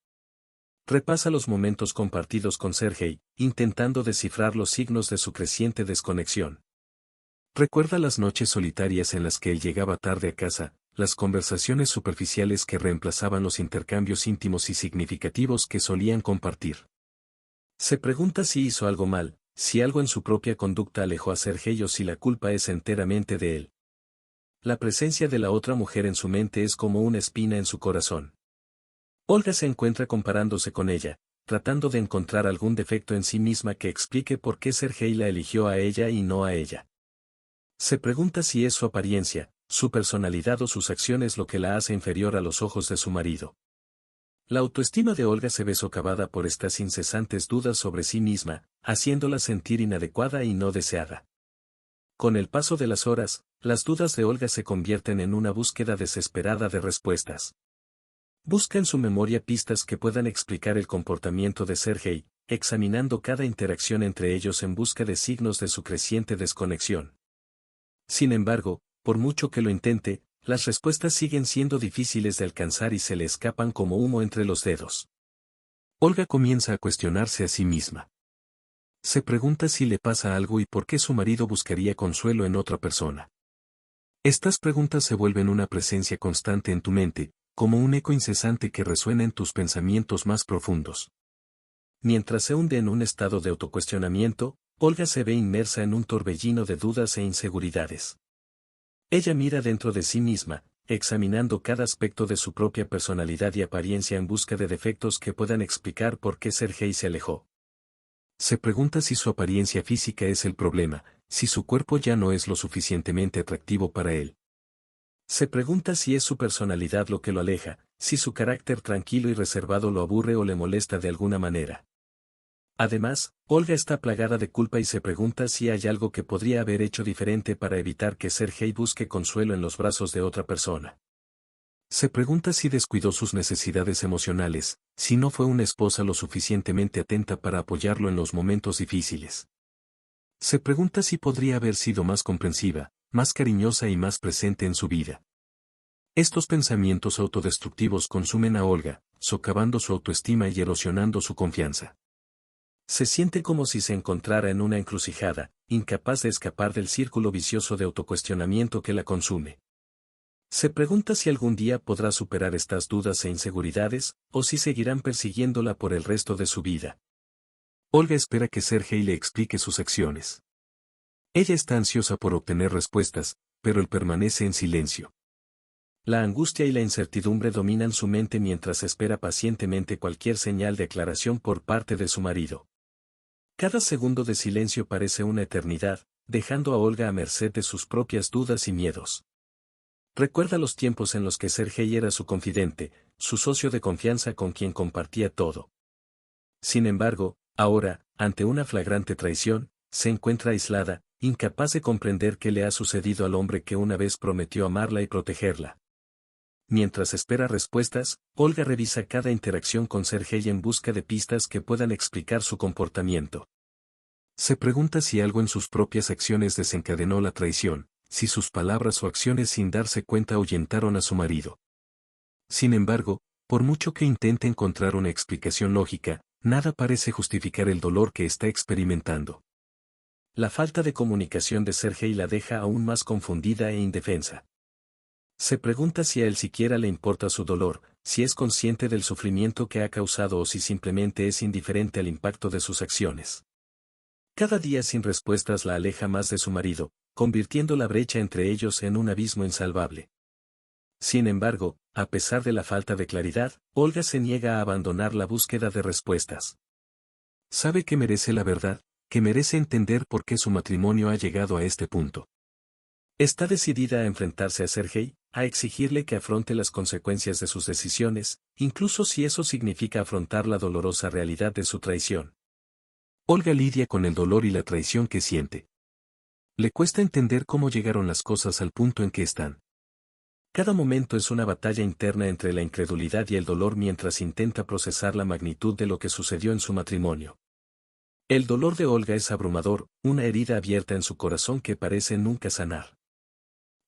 Repasa los momentos compartidos con Sergei, intentando descifrar los signos de su creciente desconexión. Recuerda las noches solitarias en las que él llegaba tarde a casa, las conversaciones superficiales que reemplazaban los intercambios íntimos y significativos que solían compartir. Se pregunta si hizo algo mal, si algo en su propia conducta alejó a Sergei o si la culpa es enteramente de él. La presencia de la otra mujer en su mente es como una espina en su corazón. Olga se encuentra comparándose con ella, tratando de encontrar algún defecto en sí misma que explique por qué Sergei la eligió a ella y no a ella. Se pregunta si es su apariencia, su personalidad o sus acciones lo que la hace inferior a los ojos de su marido. La autoestima de Olga se ve socavada por estas incesantes dudas sobre sí misma, haciéndola sentir inadecuada y no deseada. Con el paso de las horas, las dudas de Olga se convierten en una búsqueda desesperada de respuestas. Busca en su memoria pistas que puedan explicar el comportamiento de Sergei, examinando cada interacción entre ellos en busca de signos de su creciente desconexión. Sin embargo, por mucho que lo intente, las respuestas siguen siendo difíciles de alcanzar y se le escapan como humo entre los dedos. Olga comienza a cuestionarse a sí misma. Se pregunta si le pasa algo y por qué su marido buscaría consuelo en otra persona. Estas preguntas se vuelven una presencia constante en tu mente, como un eco incesante que resuena en tus pensamientos más profundos. Mientras se hunde en un estado de autocuestionamiento, Olga se ve inmersa en un torbellino de dudas e inseguridades. Ella mira dentro de sí misma, examinando cada aspecto de su propia personalidad y apariencia en busca de defectos que puedan explicar por qué Sergei se alejó. Se pregunta si su apariencia física es el problema, si su cuerpo ya no es lo suficientemente atractivo para él. Se pregunta si es su personalidad lo que lo aleja, si su carácter tranquilo y reservado lo aburre o le molesta de alguna manera. Además, Olga está plagada de culpa y se pregunta si hay algo que podría haber hecho diferente para evitar que Sergei busque consuelo en los brazos de otra persona. Se pregunta si descuidó sus necesidades emocionales, si no fue una esposa lo suficientemente atenta para apoyarlo en los momentos difíciles. Se pregunta si podría haber sido más comprensiva, más cariñosa y más presente en su vida. Estos pensamientos autodestructivos consumen a Olga, socavando su autoestima y erosionando su confianza. Se siente como si se encontrara en una encrucijada, incapaz de escapar del círculo vicioso de autocuestionamiento que la consume. Se pregunta si algún día podrá superar estas dudas e inseguridades, o si seguirán persiguiéndola por el resto de su vida. Olga espera que Sergei le explique sus acciones. Ella está ansiosa por obtener respuestas, pero él permanece en silencio. La angustia y la incertidumbre dominan su mente mientras espera pacientemente cualquier señal de aclaración por parte de su marido. Cada segundo de silencio parece una eternidad, dejando a Olga a merced de sus propias dudas y miedos. Recuerda los tiempos en los que Sergei era su confidente, su socio de confianza con quien compartía todo. Sin embargo, ahora, ante una flagrante traición, se encuentra aislada, incapaz de comprender qué le ha sucedido al hombre que una vez prometió amarla y protegerla. Mientras espera respuestas, Olga revisa cada interacción con Sergei en busca de pistas que puedan explicar su comportamiento. Se pregunta si algo en sus propias acciones desencadenó la traición, si sus palabras o acciones sin darse cuenta ahuyentaron a su marido. Sin embargo, por mucho que intente encontrar una explicación lógica, nada parece justificar el dolor que está experimentando. La falta de comunicación de Sergei la deja aún más confundida e indefensa. Se pregunta si a él siquiera le importa su dolor, si es consciente del sufrimiento que ha causado o si simplemente es indiferente al impacto de sus acciones. Cada día sin respuestas la aleja más de su marido, convirtiendo la brecha entre ellos en un abismo insalvable. Sin embargo, a pesar de la falta de claridad, Olga se niega a abandonar la búsqueda de respuestas. Sabe que merece la verdad, que merece entender por qué su matrimonio ha llegado a este punto. Está decidida a enfrentarse a Sergei, a exigirle que afronte las consecuencias de sus decisiones, incluso si eso significa afrontar la dolorosa realidad de su traición. Olga lidia con el dolor y la traición que siente. Le cuesta entender cómo llegaron las cosas al punto en que están. Cada momento es una batalla interna entre la incredulidad y el dolor mientras intenta procesar la magnitud de lo que sucedió en su matrimonio. El dolor de Olga es abrumador, una herida abierta en su corazón que parece nunca sanar.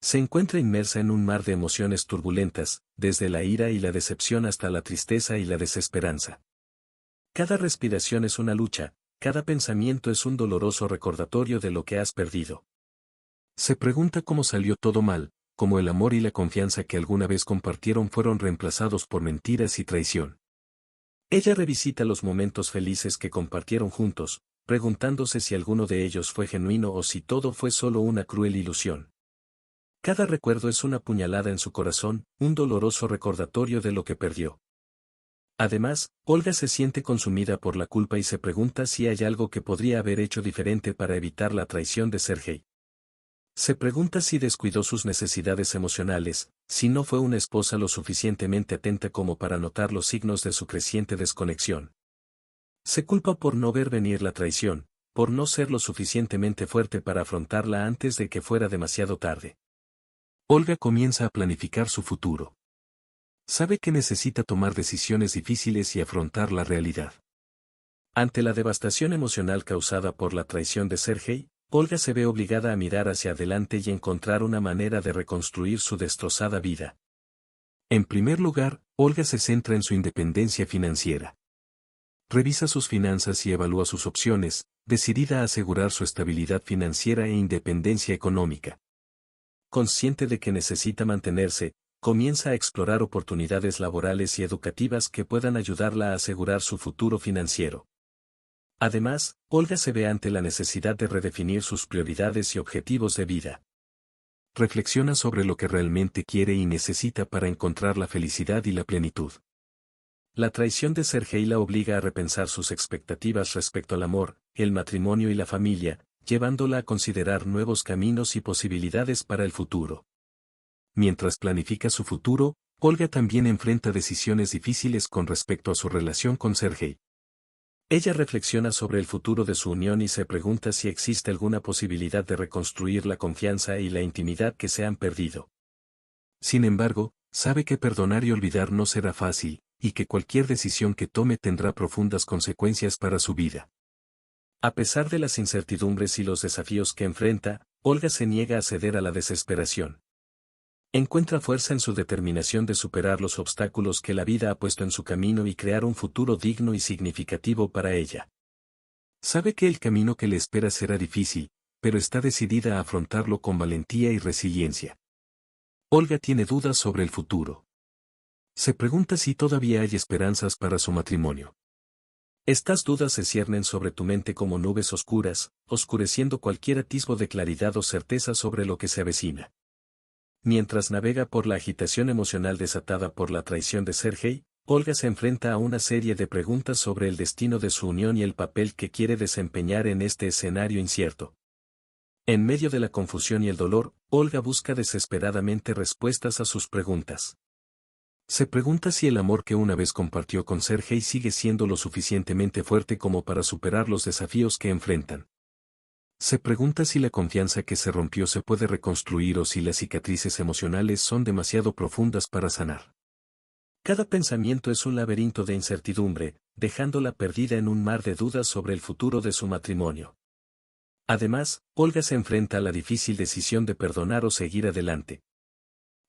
Se encuentra inmersa en un mar de emociones turbulentas, desde la ira y la decepción hasta la tristeza y la desesperanza. Cada respiración es una lucha, cada pensamiento es un doloroso recordatorio de lo que has perdido. Se pregunta cómo salió todo mal, cómo el amor y la confianza que alguna vez compartieron fueron reemplazados por mentiras y traición. Ella revisita los momentos felices que compartieron juntos, preguntándose si alguno de ellos fue genuino o si todo fue solo una cruel ilusión. Cada recuerdo es una puñalada en su corazón, un doloroso recordatorio de lo que perdió. Además, Olga se siente consumida por la culpa y se pregunta si hay algo que podría haber hecho diferente para evitar la traición de Sergei. Se pregunta si descuidó sus necesidades emocionales, si no fue una esposa lo suficientemente atenta como para notar los signos de su creciente desconexión. Se culpa por no ver venir la traición, por no ser lo suficientemente fuerte para afrontarla antes de que fuera demasiado tarde. Olga comienza a planificar su futuro. Sabe que necesita tomar decisiones difíciles y afrontar la realidad. Ante la devastación emocional causada por la traición de Sergei, Olga se ve obligada a mirar hacia adelante y encontrar una manera de reconstruir su destrozada vida. En primer lugar, Olga se centra en su independencia financiera. Revisa sus finanzas y evalúa sus opciones, decidida a asegurar su estabilidad financiera e independencia económica. Consciente de que necesita mantenerse, comienza a explorar oportunidades laborales y educativas que puedan ayudarla a asegurar su futuro financiero. Además, Olga se ve ante la necesidad de redefinir sus prioridades y objetivos de vida. Reflexiona sobre lo que realmente quiere y necesita para encontrar la felicidad y la plenitud. La traición de Sergei la obliga a repensar sus expectativas respecto al amor, el matrimonio y la familia, llevándola a considerar nuevos caminos y posibilidades para el futuro. Mientras planifica su futuro, Olga también enfrenta decisiones difíciles con respecto a su relación con Sergei. Ella reflexiona sobre el futuro de su unión y se pregunta si existe alguna posibilidad de reconstruir la confianza y la intimidad que se han perdido. Sin embargo, sabe que perdonar y olvidar no será fácil, y que cualquier decisión que tome tendrá profundas consecuencias para su vida. A pesar de las incertidumbres y los desafíos que enfrenta, Olga se niega a ceder a la desesperación. Encuentra fuerza en su determinación de superar los obstáculos que la vida ha puesto en su camino y crear un futuro digno y significativo para ella. Sabe que el camino que le espera será difícil, pero está decidida a afrontarlo con valentía y resiliencia. Olga tiene dudas sobre el futuro. Se pregunta si todavía hay esperanzas para su matrimonio. Estas dudas se ciernen sobre tu mente como nubes oscuras, oscureciendo cualquier atisbo de claridad o certeza sobre lo que se avecina. Mientras navega por la agitación emocional desatada por la traición de Sergei, Olga se enfrenta a una serie de preguntas sobre el destino de su unión y el papel que quiere desempeñar en este escenario incierto. En medio de la confusión y el dolor, Olga busca desesperadamente respuestas a sus preguntas. Se pregunta si el amor que una vez compartió con Sergei sigue siendo lo suficientemente fuerte como para superar los desafíos que enfrentan. Se pregunta si la confianza que se rompió se puede reconstruir o si las cicatrices emocionales son demasiado profundas para sanar. Cada pensamiento es un laberinto de incertidumbre, dejándola perdida en un mar de dudas sobre el futuro de su matrimonio. Además, Olga se enfrenta a la difícil decisión de perdonar o seguir adelante.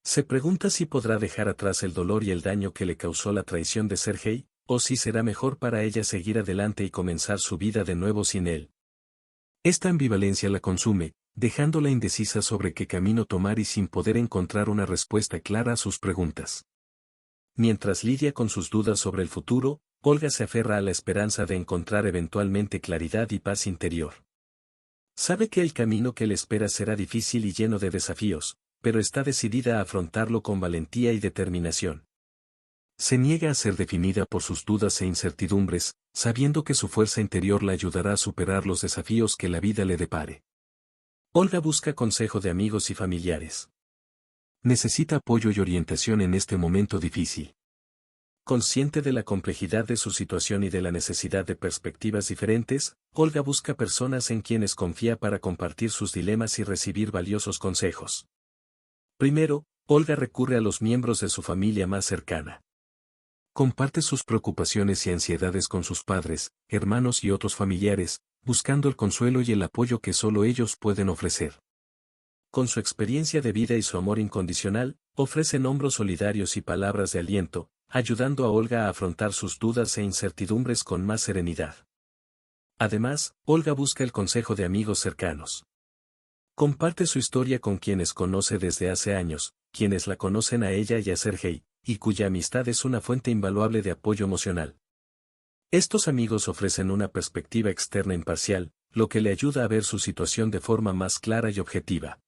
Se pregunta si podrá dejar atrás el dolor y el daño que le causó la traición de Sergei, o si será mejor para ella seguir adelante y comenzar su vida de nuevo sin él. Esta ambivalencia la consume, dejándola indecisa sobre qué camino tomar y sin poder encontrar una respuesta clara a sus preguntas. Mientras lidia con sus dudas sobre el futuro, Olga se aferra a la esperanza de encontrar eventualmente claridad y paz interior. Sabe que el camino que le espera será difícil y lleno de desafíos, pero está decidida a afrontarlo con valentía y determinación. Se niega a ser definida por sus dudas e incertidumbres, sabiendo que su fuerza interior la ayudará a superar los desafíos que la vida le depare. Olga busca consejo de amigos y familiares. Necesita apoyo y orientación en este momento difícil. Consciente de la complejidad de su situación y de la necesidad de perspectivas diferentes, Olga busca personas en quienes confía para compartir sus dilemas y recibir valiosos consejos. Primero, Olga recurre a los miembros de su familia más cercana. Comparte sus preocupaciones y ansiedades con sus padres, hermanos y otros familiares, buscando el consuelo y el apoyo que solo ellos pueden ofrecer. con su experiencia de vida y su amor incondicional, ofrecen hombros solidarios y palabras de aliento, ayudando a Olga a afrontar sus dudas e incertidumbres con más serenidad. Además, Olga busca el consejo de amigos cercanos. Comparte su historia con quienes conoce desde hace años, quienes la conocen a ella y a Sergei, y cuya amistad es una fuente invaluable de apoyo emocional. Estos amigos ofrecen una perspectiva externa imparcial, lo que le ayuda a ver su situación de forma más clara y objetiva.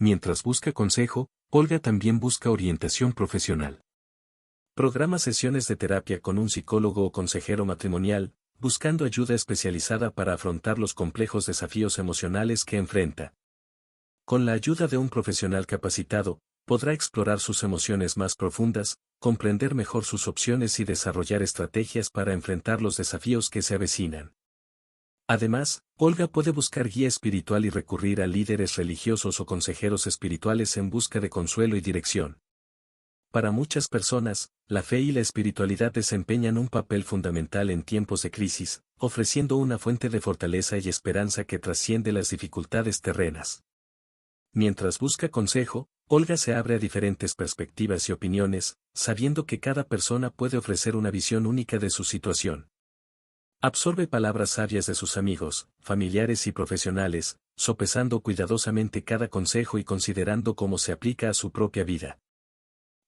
Mientras busca consejo, Olga también busca orientación profesional. Programa sesiones de terapia con un psicólogo o consejero matrimonial, buscando ayuda especializada para afrontar los complejos desafíos emocionales que enfrenta. Con la ayuda de un profesional capacitado, podrá explorar sus emociones más profundas, comprender mejor sus opciones y desarrollar estrategias para enfrentar los desafíos que se avecinan. Además, Olga puede buscar guía espiritual y recurrir a líderes religiosos o consejeros espirituales en busca de consuelo y dirección. Para muchas personas, la fe y la espiritualidad desempeñan un papel fundamental en tiempos de crisis, ofreciendo una fuente de fortaleza y esperanza que trasciende las dificultades terrenas. Mientras busca consejo, Olga se abre a diferentes perspectivas y opiniones, sabiendo que cada persona puede ofrecer una visión única de su situación. Absorbe palabras sabias de sus amigos, familiares y profesionales, sopesando cuidadosamente cada consejo y considerando cómo se aplica a su propia vida.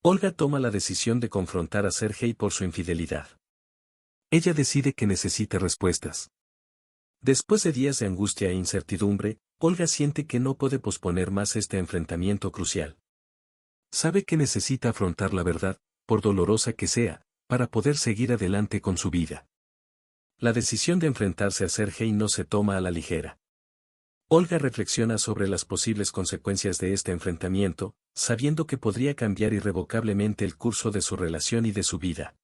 Olga toma la decisión de confrontar a Sergei por su infidelidad. Ella decide que necesita respuestas. Después de días de angustia e incertidumbre, Olga siente que no puede posponer más este enfrentamiento crucial. Sabe que necesita afrontar la verdad, por dolorosa que sea, para poder seguir adelante con su vida. La decisión de enfrentarse a Sergei no se toma a la ligera. Olga reflexiona sobre las posibles consecuencias de este enfrentamiento, sabiendo que podría cambiar irrevocablemente el curso de su relación y de su vida.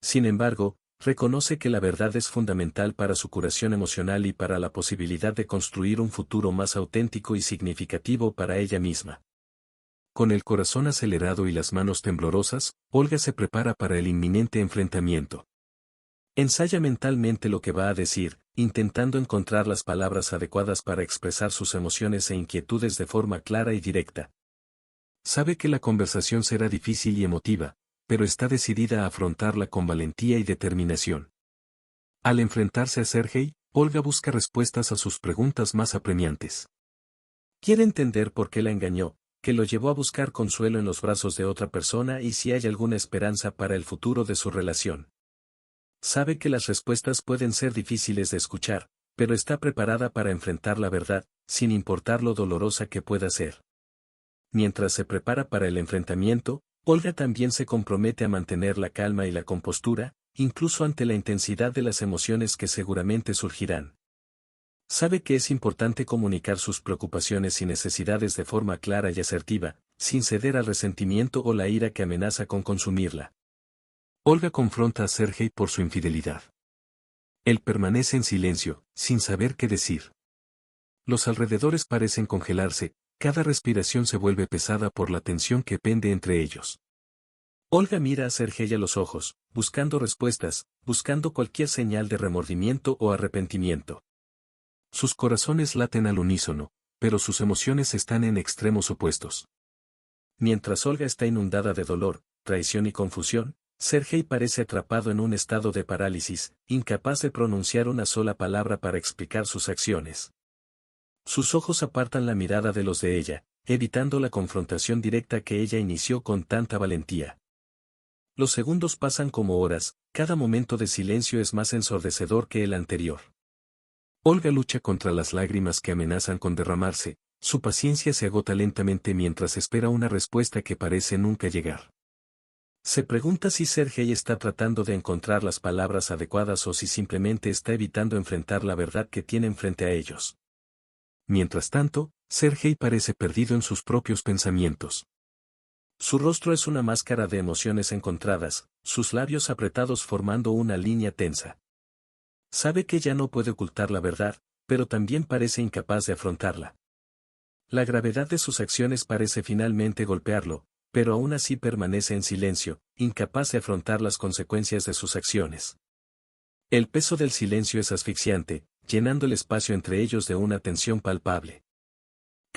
Sin embargo, reconoce que la verdad es fundamental para su curación emocional y para la posibilidad de construir un futuro más auténtico y significativo para ella misma. Con el corazón acelerado y las manos temblorosas, Olga se prepara para el inminente enfrentamiento. Ensaya mentalmente lo que va a decir, intentando encontrar las palabras adecuadas para expresar sus emociones e inquietudes de forma clara y directa. Sabe que la conversación será difícil y emotiva, pero está decidida a afrontarla con valentía y determinación. Al enfrentarse a Sergei, Olga busca respuestas a sus preguntas más apremiantes. Quiere entender por qué la engañó, qué lo llevó a buscar consuelo en los brazos de otra persona y si hay alguna esperanza para el futuro de su relación. Sabe que las respuestas pueden ser difíciles de escuchar, pero está preparada para enfrentar la verdad, sin importar lo dolorosa que pueda ser. Mientras se prepara para el enfrentamiento, Olga también se compromete a mantener la calma y la compostura, incluso ante la intensidad de las emociones que seguramente surgirán. Sabe que es importante comunicar sus preocupaciones y necesidades de forma clara y asertiva, sin ceder al resentimiento o la ira que amenaza con consumirla. Olga confronta a Sergei por su infidelidad. Él permanece en silencio, sin saber qué decir. Los alrededores parecen congelarse, cada respiración se vuelve pesada por la tensión que pende entre ellos. Olga mira a Sergei a los ojos, buscando respuestas, buscando cualquier señal de remordimiento o arrepentimiento. Sus corazones laten al unísono, pero sus emociones están en extremos opuestos. Mientras Olga está inundada de dolor, traición y confusión, Sergei parece atrapado en un estado de parálisis, incapaz de pronunciar una sola palabra para explicar sus acciones. Sus ojos apartan la mirada de los de ella, evitando la confrontación directa que ella inició con tanta valentía. Los segundos pasan como horas, cada momento de silencio es más ensordecedor que el anterior. Olga lucha contra las lágrimas que amenazan con derramarse, su paciencia se agota lentamente mientras espera una respuesta que parece nunca llegar. Se pregunta si Sergei está tratando de encontrar las palabras adecuadas o si simplemente está evitando enfrentar la verdad que tienen frente a ellos. Mientras tanto, Sergei parece perdido en sus propios pensamientos. Su rostro es una máscara de emociones encontradas, sus labios apretados formando una línea tensa. Sabe que ya no puede ocultar la verdad, pero también parece incapaz de afrontarla. La gravedad de sus acciones parece finalmente golpearlo, pero aún así permanece en silencio, incapaz de afrontar las consecuencias de sus acciones. El peso del silencio es asfixiante, llenando el espacio entre ellos de una tensión palpable.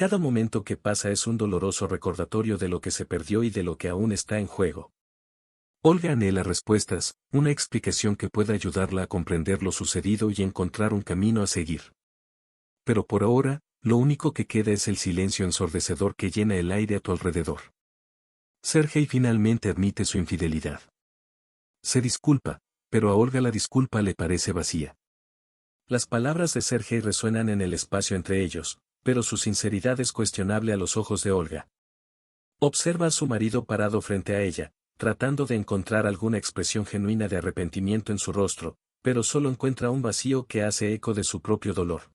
Cada momento que pasa es un doloroso recordatorio de lo que se perdió y de lo que aún está en juego. Olga anhela respuestas, una explicación que pueda ayudarla a comprender lo sucedido y encontrar un camino a seguir. Pero por ahora, lo único que queda es el silencio ensordecedor que llena el aire a tu alrededor. Sergei finalmente admite su infidelidad. Se disculpa, pero a Olga la disculpa le parece vacía. Las palabras de Sergei resuenan en el espacio entre ellos, pero su sinceridad es cuestionable a los ojos de Olga. Observa a su marido parado frente a ella, tratando de encontrar alguna expresión genuina de arrepentimiento en su rostro, pero solo encuentra un vacío que hace eco de su propio dolor.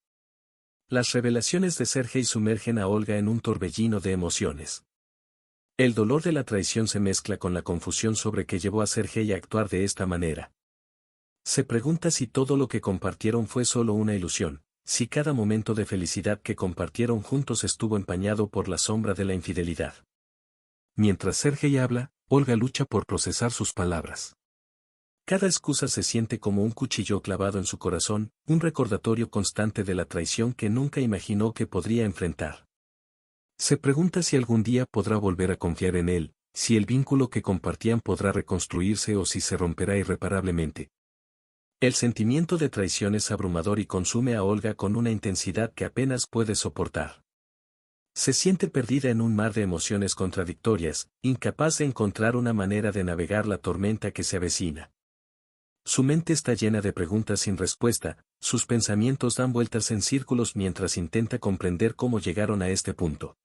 Las revelaciones de Sergei sumergen a Olga en un torbellino de emociones. El dolor de la traición se mezcla con la confusión sobre qué llevó a Sergei a actuar de esta manera. Se pregunta si todo lo que compartieron fue solo una ilusión, si cada momento de felicidad que compartieron juntos estuvo empañado por la sombra de la infidelidad. Mientras Sergei habla, Olga lucha por procesar sus palabras. Cada excusa se siente como un cuchillo clavado en su corazón, un recordatorio constante de la traición que nunca imaginó que podría enfrentar. Se pregunta si algún día podrá volver a confiar en él, si el vínculo que compartían podrá reconstruirse o si se romperá irreparablemente. El sentimiento de traición es abrumador y consume a Olga con una intensidad que apenas puede soportar. Se siente perdida en un mar de emociones contradictorias, incapaz de encontrar una manera de navegar la tormenta que se avecina. Su mente está llena de preguntas sin respuesta, sus pensamientos dan vueltas en círculos mientras intenta comprender cómo llegaron a este punto.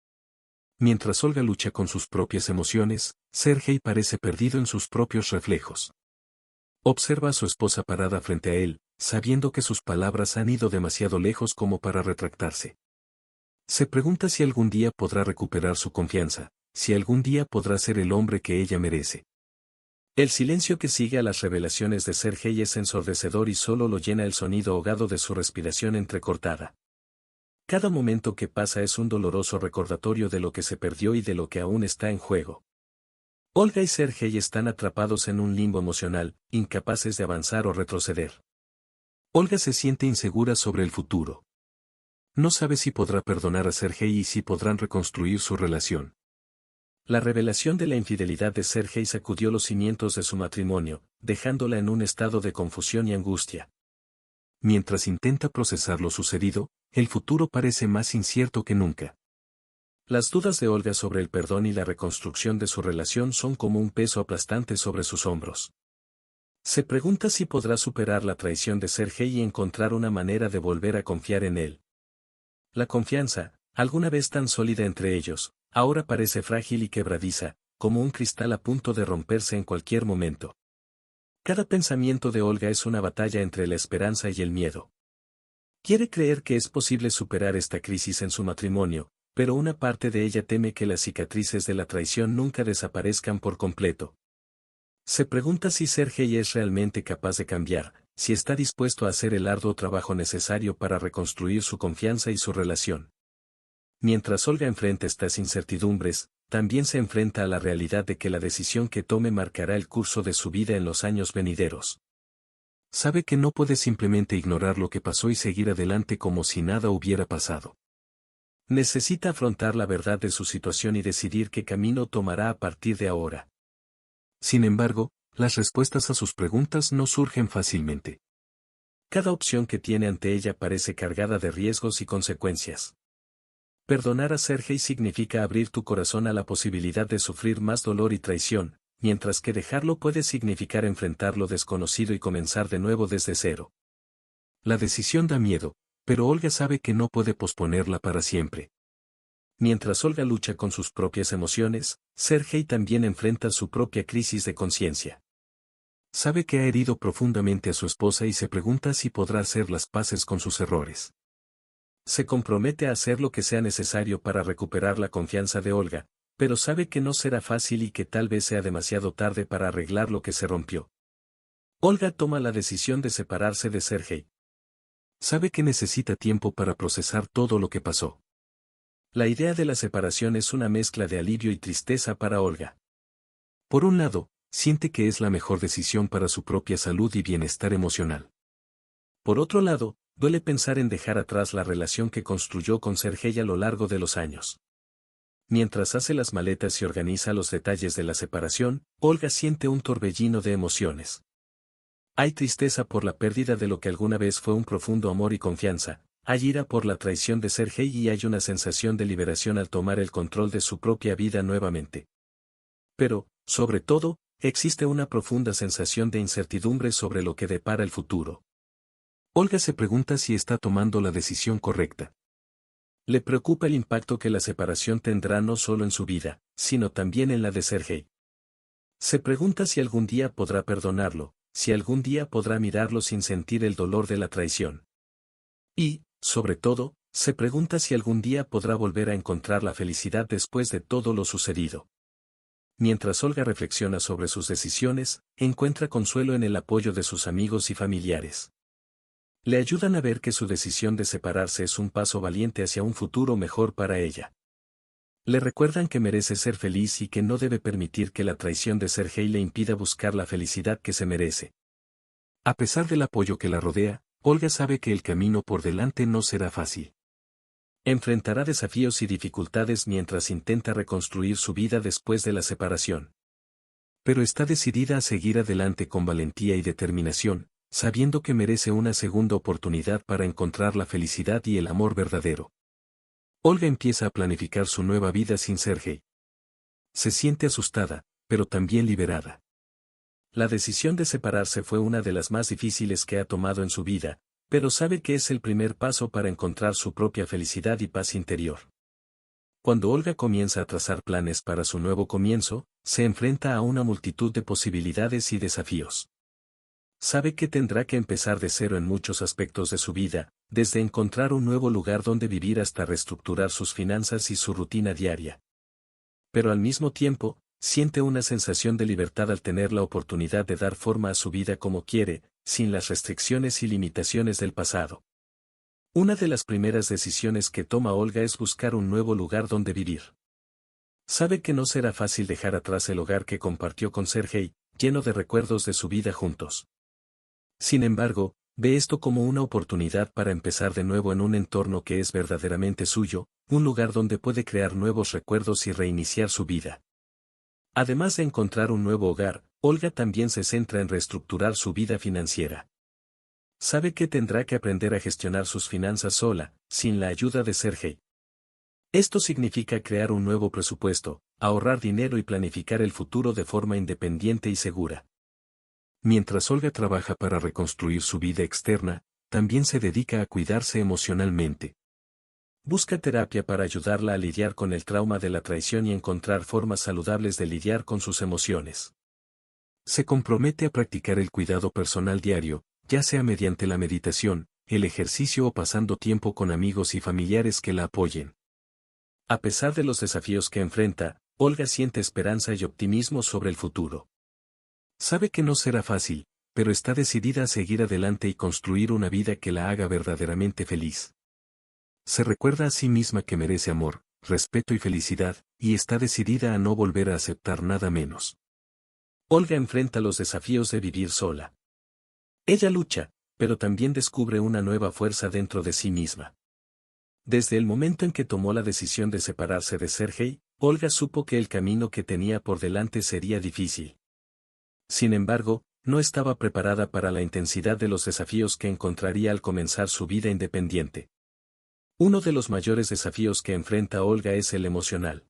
Mientras Olga lucha con sus propias emociones, Sergei parece perdido en sus propios reflejos. Observa a su esposa parada frente a él, sabiendo que sus palabras han ido demasiado lejos como para retractarse. Se pregunta si algún día podrá recuperar su confianza, si algún día podrá ser el hombre que ella merece. El silencio que sigue a las revelaciones de Sergei es ensordecedor y solo lo llena el sonido ahogado de su respiración entrecortada. Cada momento que pasa es un doloroso recordatorio de lo que se perdió y de lo que aún está en juego. Olga y Sergei están atrapados en un limbo emocional, incapaces de avanzar o retroceder. Olga se siente insegura sobre el futuro. No sabe si podrá perdonar a Sergei y si podrán reconstruir su relación. La revelación de la infidelidad de Sergei sacudió los cimientos de su matrimonio, dejándola en un estado de confusión y angustia. Mientras intenta procesar lo sucedido, el futuro parece más incierto que nunca. Las dudas de Olga sobre el perdón y la reconstrucción de su relación son como un peso aplastante sobre sus hombros. Se pregunta si podrá superar la traición de Sergei y encontrar una manera de volver a confiar en él. La confianza, alguna vez tan sólida entre ellos, ahora parece frágil y quebradiza, como un cristal a punto de romperse en cualquier momento. Cada pensamiento de Olga es una batalla entre la esperanza y el miedo. Quiere creer que es posible superar esta crisis en su matrimonio, pero una parte de ella teme que las cicatrices de la traición nunca desaparezcan por completo. Se pregunta si Sergei es realmente capaz de cambiar, si está dispuesto a hacer el arduo trabajo necesario para reconstruir su confianza y su relación. Mientras Olga enfrenta estas incertidumbres, también se enfrenta a la realidad de que la decisión que tome marcará el curso de su vida en los años venideros. Sabe que no puede simplemente ignorar lo que pasó y seguir adelante como si nada hubiera pasado. Necesita afrontar la verdad de su situación y decidir qué camino tomará a partir de ahora. Sin embargo, las respuestas a sus preguntas no surgen fácilmente. Cada opción que tiene ante ella parece cargada de riesgos y consecuencias. Perdonar a Sergei significa abrir tu corazón a la posibilidad de sufrir más dolor y traición, mientras que dejarlo puede significar enfrentar lo desconocido y comenzar de nuevo desde cero. La decisión da miedo, pero Olga sabe que no puede posponerla para siempre. Mientras Olga lucha con sus propias emociones, Sergei también enfrenta su propia crisis de conciencia. Sabe que ha herido profundamente a su esposa y se pregunta si podrá hacer las paces con sus errores. Se compromete a hacer lo que sea necesario para recuperar la confianza de Olga, pero sabe que no será fácil y que tal vez sea demasiado tarde para arreglar lo que se rompió. Olga toma la decisión de separarse de Sergei. Sabe que necesita tiempo para procesar todo lo que pasó. La idea de la separación es una mezcla de alivio y tristeza para Olga. Por un lado, siente que es la mejor decisión para su propia salud y bienestar emocional. Por otro lado, duele pensar en dejar atrás la relación que construyó con Sergei a lo largo de los años. Mientras hace las maletas y organiza los detalles de la separación, Olga siente un torbellino de emociones. Hay tristeza por la pérdida de lo que alguna vez fue un profundo amor y confianza, hay ira por la traición de Sergei y hay una sensación de liberación al tomar el control de su propia vida nuevamente. Pero, sobre todo, existe una profunda sensación de incertidumbre sobre lo que depara el futuro. Olga se pregunta si está tomando la decisión correcta. Le preocupa el impacto que la separación tendrá no solo en su vida, sino también en la de Sergei. Se pregunta si algún día podrá perdonarlo, si algún día podrá mirarlo sin sentir el dolor de la traición. Y, sobre todo, se pregunta si algún día podrá volver a encontrar la felicidad después de todo lo sucedido. Mientras Olga reflexiona sobre sus decisiones, encuentra consuelo en el apoyo de sus amigos y familiares. Le ayudan a ver que su decisión de separarse es un paso valiente hacia un futuro mejor para ella. Le recuerdan que merece ser feliz y que no debe permitir que la traición de Sergei le impida buscar la felicidad que se merece. A pesar del apoyo que la rodea, Olga sabe que el camino por delante no será fácil. Enfrentará desafíos y dificultades mientras intenta reconstruir su vida después de la separación. Pero está decidida a seguir adelante con valentía y determinación, sabiendo que merece una segunda oportunidad para encontrar la felicidad y el amor verdadero. Olga empieza a planificar su nueva vida sin Sergei. Se siente asustada, pero también liberada. La decisión de separarse fue una de las más difíciles que ha tomado en su vida, pero sabe que es el primer paso para encontrar su propia felicidad y paz interior. Cuando Olga comienza a trazar planes para su nuevo comienzo, se enfrenta a una multitud de posibilidades y desafíos. Sabe que tendrá que empezar de cero en muchos aspectos de su vida, desde encontrar un nuevo lugar donde vivir hasta reestructurar sus finanzas y su rutina diaria. Pero al mismo tiempo, siente una sensación de libertad al tener la oportunidad de dar forma a su vida como quiere, sin las restricciones y limitaciones del pasado. Una de las primeras decisiones que toma Olga es buscar un nuevo lugar donde vivir. Sabe que no será fácil dejar atrás el hogar que compartió con Sergei, lleno de recuerdos de su vida juntos. Sin embargo, ve esto como una oportunidad para empezar de nuevo en un entorno que es verdaderamente suyo, un lugar donde puede crear nuevos recuerdos y reiniciar su vida. Además de encontrar un nuevo hogar, Olga también se centra en reestructurar su vida financiera. Sabe que tendrá que aprender a gestionar sus finanzas sola, sin la ayuda de Sergei. Esto significa crear un nuevo presupuesto, ahorrar dinero y planificar el futuro de forma independiente y segura. Mientras Olga trabaja para reconstruir su vida externa, también se dedica a cuidarse emocionalmente. Busca terapia para ayudarla a lidiar con el trauma de la traición y encontrar formas saludables de lidiar con sus emociones. Se compromete a practicar el cuidado personal diario, ya sea mediante la meditación, el ejercicio o pasando tiempo con amigos y familiares que la apoyen. A pesar de los desafíos que enfrenta, Olga siente esperanza y optimismo sobre el futuro. Sabe que no será fácil, pero está decidida a seguir adelante y construir una vida que la haga verdaderamente feliz. Se recuerda a sí misma que merece amor, respeto y felicidad, y está decidida a no volver a aceptar nada menos. Olga enfrenta los desafíos de vivir sola. Ella lucha, pero también descubre una nueva fuerza dentro de sí misma. Desde el momento en que tomó la decisión de separarse de Sergei, Olga supo que el camino que tenía por delante sería difícil. Sin embargo, no estaba preparada para la intensidad de los desafíos que encontraría al comenzar su vida independiente. Uno de los mayores desafíos que enfrenta Olga es el emocional.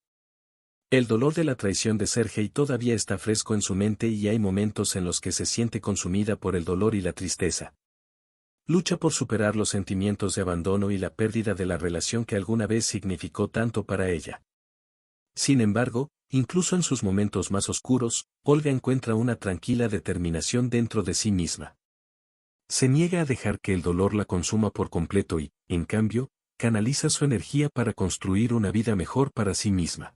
El dolor de la traición de Sergei todavía está fresco en su mente y hay momentos en los que se siente consumida por el dolor y la tristeza. Lucha por superar los sentimientos de abandono y la pérdida de la relación que alguna vez significó tanto para ella. Sin embargo, incluso en sus momentos más oscuros, Olga encuentra una tranquila determinación dentro de sí misma. Se niega a dejar que el dolor la consuma por completo y, en cambio, canaliza su energía para construir una vida mejor para sí misma.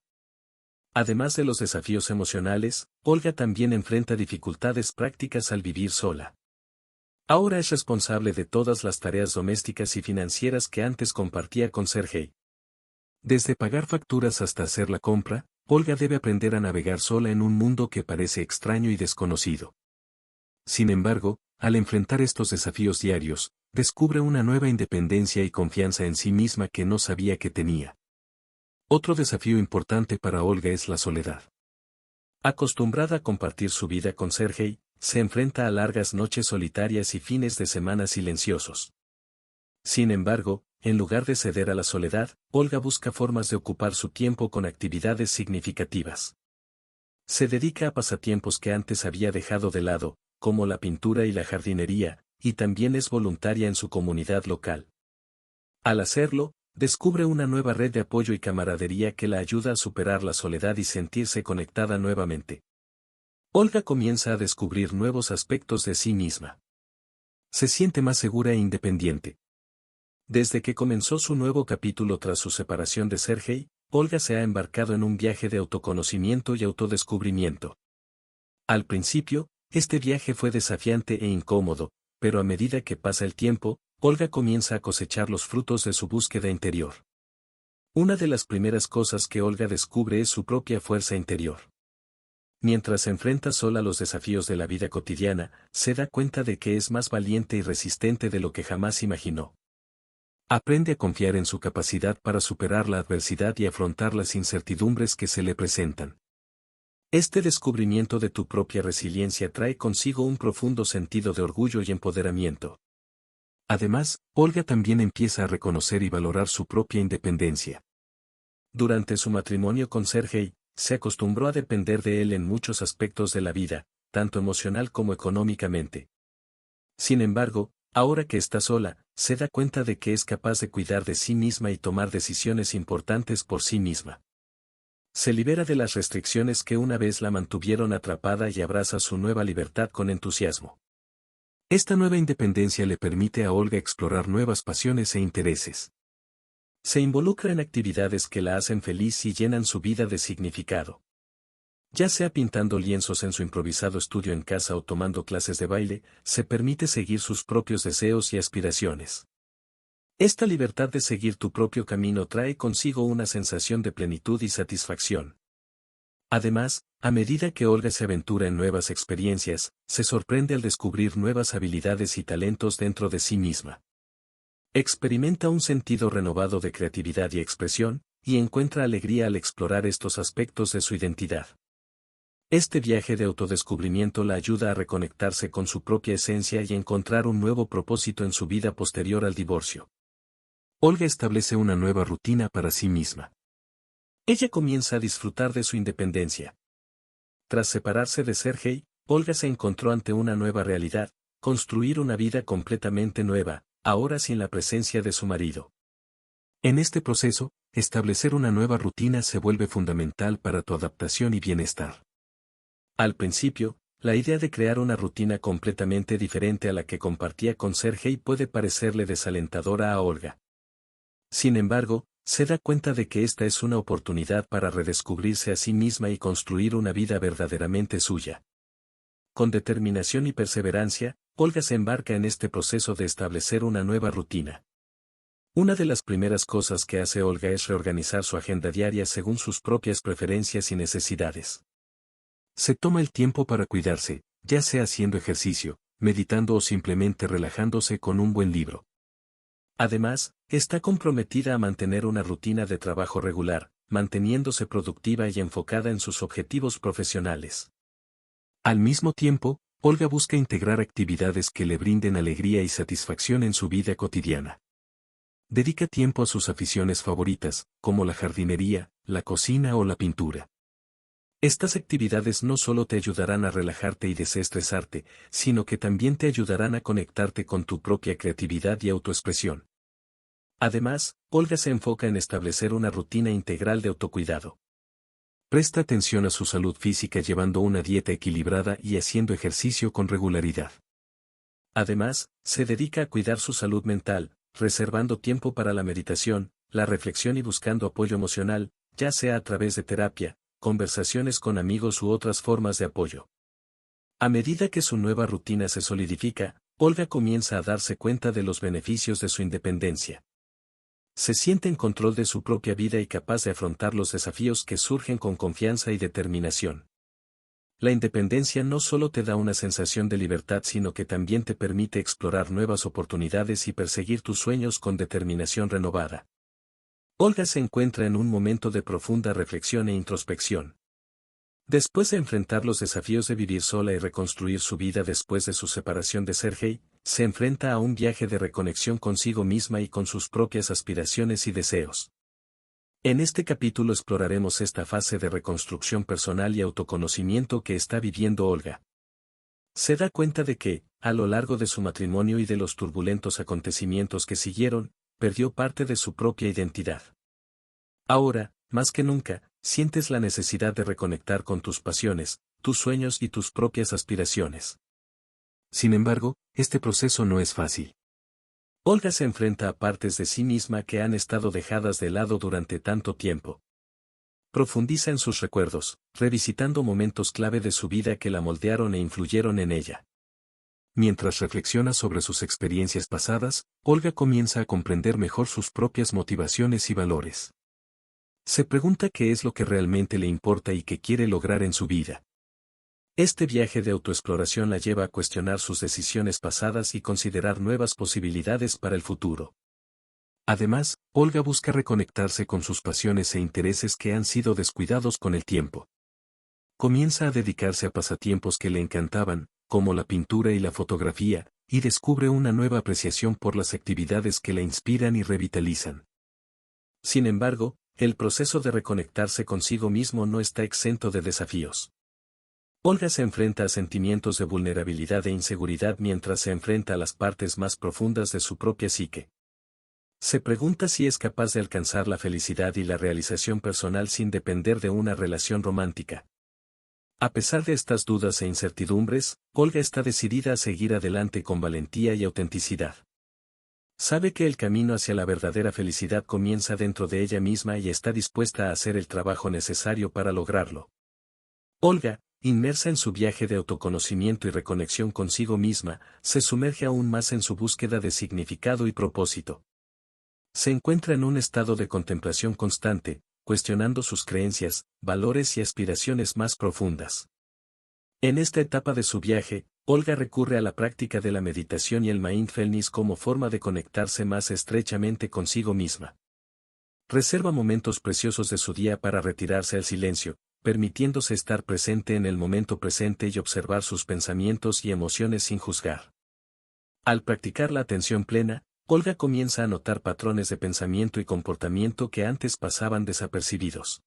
Además de los desafíos emocionales, Olga también enfrenta dificultades prácticas al vivir sola. Ahora es responsable de todas las tareas domésticas y financieras que antes compartía con Sergei. Desde pagar facturas hasta hacer la compra, Olga debe aprender a navegar sola en un mundo que parece extraño y desconocido. Sin embargo, al enfrentar estos desafíos diarios, descubre una nueva independencia y confianza en sí misma que no sabía que tenía. Otro desafío importante para Olga es la soledad. Acostumbrada a compartir su vida con Sergei, se enfrenta a largas noches solitarias y fines de semana silenciosos. Sin embargo, en lugar de ceder a la soledad, Olga busca formas de ocupar su tiempo con actividades significativas. Se dedica a pasatiempos que antes había dejado de lado, como la pintura y la jardinería, y también es voluntaria en su comunidad local. Al hacerlo, descubre una nueva red de apoyo y camaradería que la ayuda a superar la soledad y sentirse conectada nuevamente. Olga comienza a descubrir nuevos aspectos de sí misma. Se siente más segura e independiente. Desde que comenzó su nuevo capítulo tras su separación de Sergei, Olga se ha embarcado en un viaje de autoconocimiento y autodescubrimiento. Al principio, este viaje fue desafiante e incómodo, pero a medida que pasa el tiempo, Olga comienza a cosechar los frutos de su búsqueda interior. Una de las primeras cosas que Olga descubre es su propia fuerza interior. Mientras se enfrenta sola a los desafíos de la vida cotidiana, se da cuenta de que es más valiente y resistente de lo que jamás imaginó. Aprende a confiar en su capacidad para superar la adversidad y afrontar las incertidumbres que se le presentan. Este descubrimiento de tu propia resiliencia trae consigo un profundo sentido de orgullo y empoderamiento. Además, Olga también empieza a reconocer y valorar su propia independencia. Durante su matrimonio con Sergei, se acostumbró a depender de él en muchos aspectos de la vida, tanto emocional como económicamente. Sin embargo, ahora que está sola, se da cuenta de que es capaz de cuidar de sí misma y tomar decisiones importantes por sí misma. Se libera de las restricciones que una vez la mantuvieron atrapada y abraza su nueva libertad con entusiasmo. Esta nueva independencia le permite a Olga explorar nuevas pasiones e intereses. Se involucra en actividades que la hacen feliz y llenan su vida de significado. Ya sea pintando lienzos en su improvisado estudio en casa o tomando clases de baile, se permite seguir sus propios deseos y aspiraciones. Esta libertad de seguir tu propio camino trae consigo una sensación de plenitud y satisfacción. Además, a medida que Olga se aventura en nuevas experiencias, se sorprende al descubrir nuevas habilidades y talentos dentro de sí misma. Experimenta un sentido renovado de creatividad y expresión, y encuentra alegría al explorar estos aspectos de su identidad. Este viaje de autodescubrimiento la ayuda a reconectarse con su propia esencia y encontrar un nuevo propósito en su vida posterior al divorcio. Olga establece una nueva rutina para sí misma. Ella comienza a disfrutar de su independencia. Tras separarse de Sergei, Olga se encontró ante una nueva realidad, construir una vida completamente nueva, ahora sin la presencia de su marido. En este proceso, establecer una nueva rutina se vuelve fundamental para tu adaptación y bienestar. Al principio, la idea de crear una rutina completamente diferente a la que compartía con Sergei puede parecerle desalentadora a Olga. Sin embargo, se da cuenta de que esta es una oportunidad para redescubrirse a sí misma y construir una vida verdaderamente suya. Con determinación y perseverancia, Olga se embarca en este proceso de establecer una nueva rutina. Una de las primeras cosas que hace Olga es reorganizar su agenda diaria según sus propias preferencias y necesidades. Se toma el tiempo para cuidarse, ya sea haciendo ejercicio, meditando o simplemente relajándose con un buen libro. Además, está comprometida a mantener una rutina de trabajo regular, manteniéndose productiva y enfocada en sus objetivos profesionales. Al mismo tiempo, Olga busca integrar actividades que le brinden alegría y satisfacción en su vida cotidiana. Dedica tiempo a sus aficiones favoritas, como la jardinería, la cocina o la pintura. Estas actividades no solo te ayudarán a relajarte y desestresarte, sino que también te ayudarán a conectarte con tu propia creatividad y autoexpresión. Además, Olga se enfoca en establecer una rutina integral de autocuidado. Presta atención a su salud física llevando una dieta equilibrada y haciendo ejercicio con regularidad. Además, se dedica a cuidar su salud mental, reservando tiempo para la meditación, la reflexión y buscando apoyo emocional, ya sea a través de terapia, conversaciones con amigos u otras formas de apoyo. A medida que su nueva rutina se solidifica, Olga comienza a darse cuenta de los beneficios de su independencia. Se siente en control de su propia vida y capaz de afrontar los desafíos que surgen con confianza y determinación. La independencia no solo te da una sensación de libertad, sino que también te permite explorar nuevas oportunidades y perseguir tus sueños con determinación renovada. Olga se encuentra en un momento de profunda reflexión e introspección. Después de enfrentar los desafíos de vivir sola y reconstruir su vida después de su separación de Sergei, se enfrenta a un viaje de reconexión consigo misma y con sus propias aspiraciones y deseos. En este capítulo exploraremos esta fase de reconstrucción personal y autoconocimiento que está viviendo Olga. Se da cuenta de que, a lo largo de su matrimonio y de los turbulentos acontecimientos que siguieron, perdió parte de su propia identidad. Ahora, más que nunca, sientes la necesidad de reconectar con tus pasiones, tus sueños y tus propias aspiraciones. Sin embargo, este proceso no es fácil. Olga se enfrenta a partes de sí misma que han estado dejadas de lado durante tanto tiempo. Profundiza en sus recuerdos, revisitando momentos clave de su vida que la moldearon e influyeron en ella. Mientras reflexiona sobre sus experiencias pasadas, Olga comienza a comprender mejor sus propias motivaciones y valores. Se pregunta qué es lo que realmente le importa y qué quiere lograr en su vida. Este viaje de autoexploración la lleva a cuestionar sus decisiones pasadas y considerar nuevas posibilidades para el futuro. Además, Olga busca reconectarse con sus pasiones e intereses que han sido descuidados con el tiempo. Comienza a dedicarse a pasatiempos que le encantaban, como la pintura y la fotografía, y descubre una nueva apreciación por las actividades que la inspiran y revitalizan. Sin embargo, el proceso de reconectarse consigo mismo no está exento de desafíos. Olga se enfrenta a sentimientos de vulnerabilidad e inseguridad mientras se enfrenta a las partes más profundas de su propia psique. Se pregunta si es capaz de alcanzar la felicidad y la realización personal sin depender de una relación romántica. A pesar de estas dudas e incertidumbres, Olga está decidida a seguir adelante con valentía y autenticidad. Sabe que el camino hacia la verdadera felicidad comienza dentro de ella misma y está dispuesta a hacer el trabajo necesario para lograrlo. Olga, inmersa en su viaje de autoconocimiento y reconexión consigo misma, se sumerge aún más en su búsqueda de significado y propósito. Se encuentra en un estado de contemplación constante, cuestionando sus creencias, valores y aspiraciones más profundas. En esta etapa de su viaje, Olga recurre a la práctica de la meditación y el mindfulness como forma de conectarse más estrechamente consigo misma. Reserva momentos preciosos de su día para retirarse al silencio, permitiéndose estar presente en el momento presente y observar sus pensamientos y emociones sin juzgar. Al practicar la atención plena, Olga comienza a notar patrones de pensamiento y comportamiento que antes pasaban desapercibidos.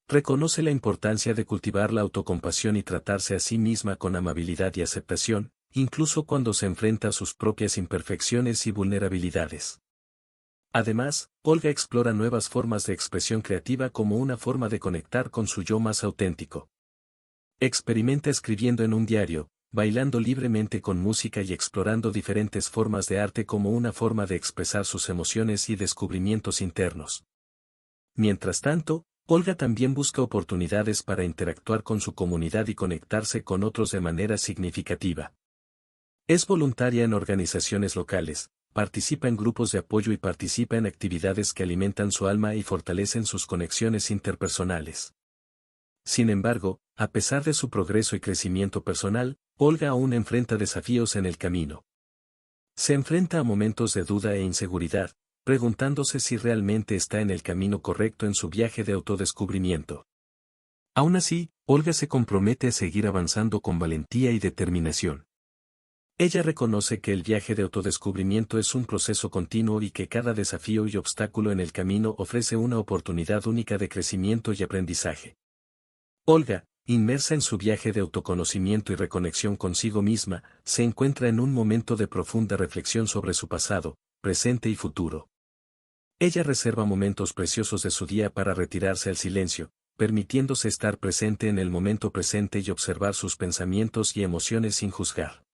Reconoce la importancia de cultivar la autocompasión y tratarse a sí misma con amabilidad y aceptación, incluso cuando se enfrenta a sus propias imperfecciones y vulnerabilidades. Además, Olga explora nuevas formas de expresión creativa como una forma de conectar con su yo más auténtico. Experimenta escribiendo en un diario, bailando libremente con música y explorando diferentes formas de arte como una forma de expresar sus emociones y descubrimientos internos. Mientras tanto, Olga también busca oportunidades para interactuar con su comunidad y conectarse con otros de manera significativa. Es voluntaria en organizaciones locales, participa en grupos de apoyo y participa en actividades que alimentan su alma y fortalecen sus conexiones interpersonales. Sin embargo, a pesar de su progreso y crecimiento personal, Olga aún enfrenta desafíos en el camino. Se enfrenta a momentos de duda e inseguridad, preguntándose si realmente está en el camino correcto en su viaje de autodescubrimiento. Aún así, Olga se compromete a seguir avanzando con valentía y determinación. Ella reconoce que el viaje de autodescubrimiento es un proceso continuo y que cada desafío y obstáculo en el camino ofrece una oportunidad única de crecimiento y aprendizaje. Olga, inmersa en su viaje de autoconocimiento y reconexión consigo misma, se encuentra en un momento de profunda reflexión sobre su pasado, presente y futuro. Ella reserva momentos preciosos de su día para retirarse al silencio, permitiéndose estar presente en el momento presente y observar sus pensamientos y emociones sin juzgar.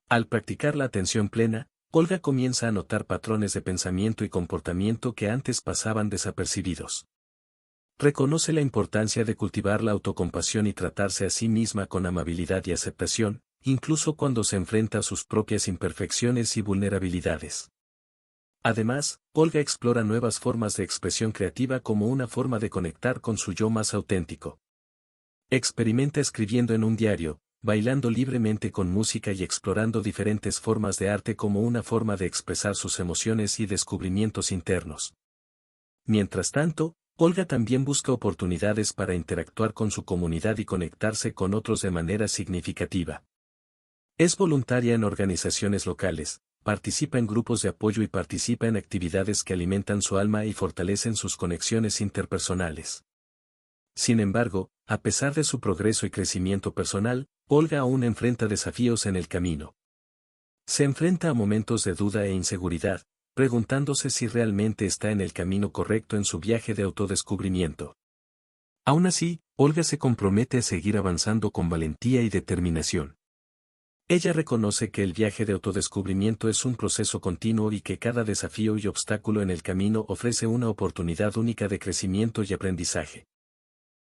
Al practicar la atención plena, Olga comienza a notar patrones de pensamiento y comportamiento que antes pasaban desapercibidos. Reconoce la importancia de cultivar la autocompasión y tratarse a sí misma con amabilidad y aceptación, incluso cuando se enfrenta a sus propias imperfecciones y vulnerabilidades. Además, Olga explora nuevas formas de expresión creativa como una forma de conectar con su yo más auténtico. Experimenta escribiendo en un diario, bailando libremente con música y explorando diferentes formas de arte como una forma de expresar sus emociones y descubrimientos internos. Mientras tanto, Olga también busca oportunidades para interactuar con su comunidad y conectarse con otros de manera significativa. Es voluntaria en organizaciones locales, participa en grupos de apoyo y participa en actividades que alimentan su alma y fortalecen sus conexiones interpersonales. Sin embargo, a pesar de su progreso y crecimiento personal, Olga aún enfrenta desafíos en el camino. Se enfrenta a momentos de duda e inseguridad, preguntándose si realmente está en el camino correcto en su viaje de autodescubrimiento. Aún así, Olga se compromete a seguir avanzando con valentía y determinación. Ella reconoce que el viaje de autodescubrimiento es un proceso continuo y que cada desafío y obstáculo en el camino ofrece una oportunidad única de crecimiento y aprendizaje.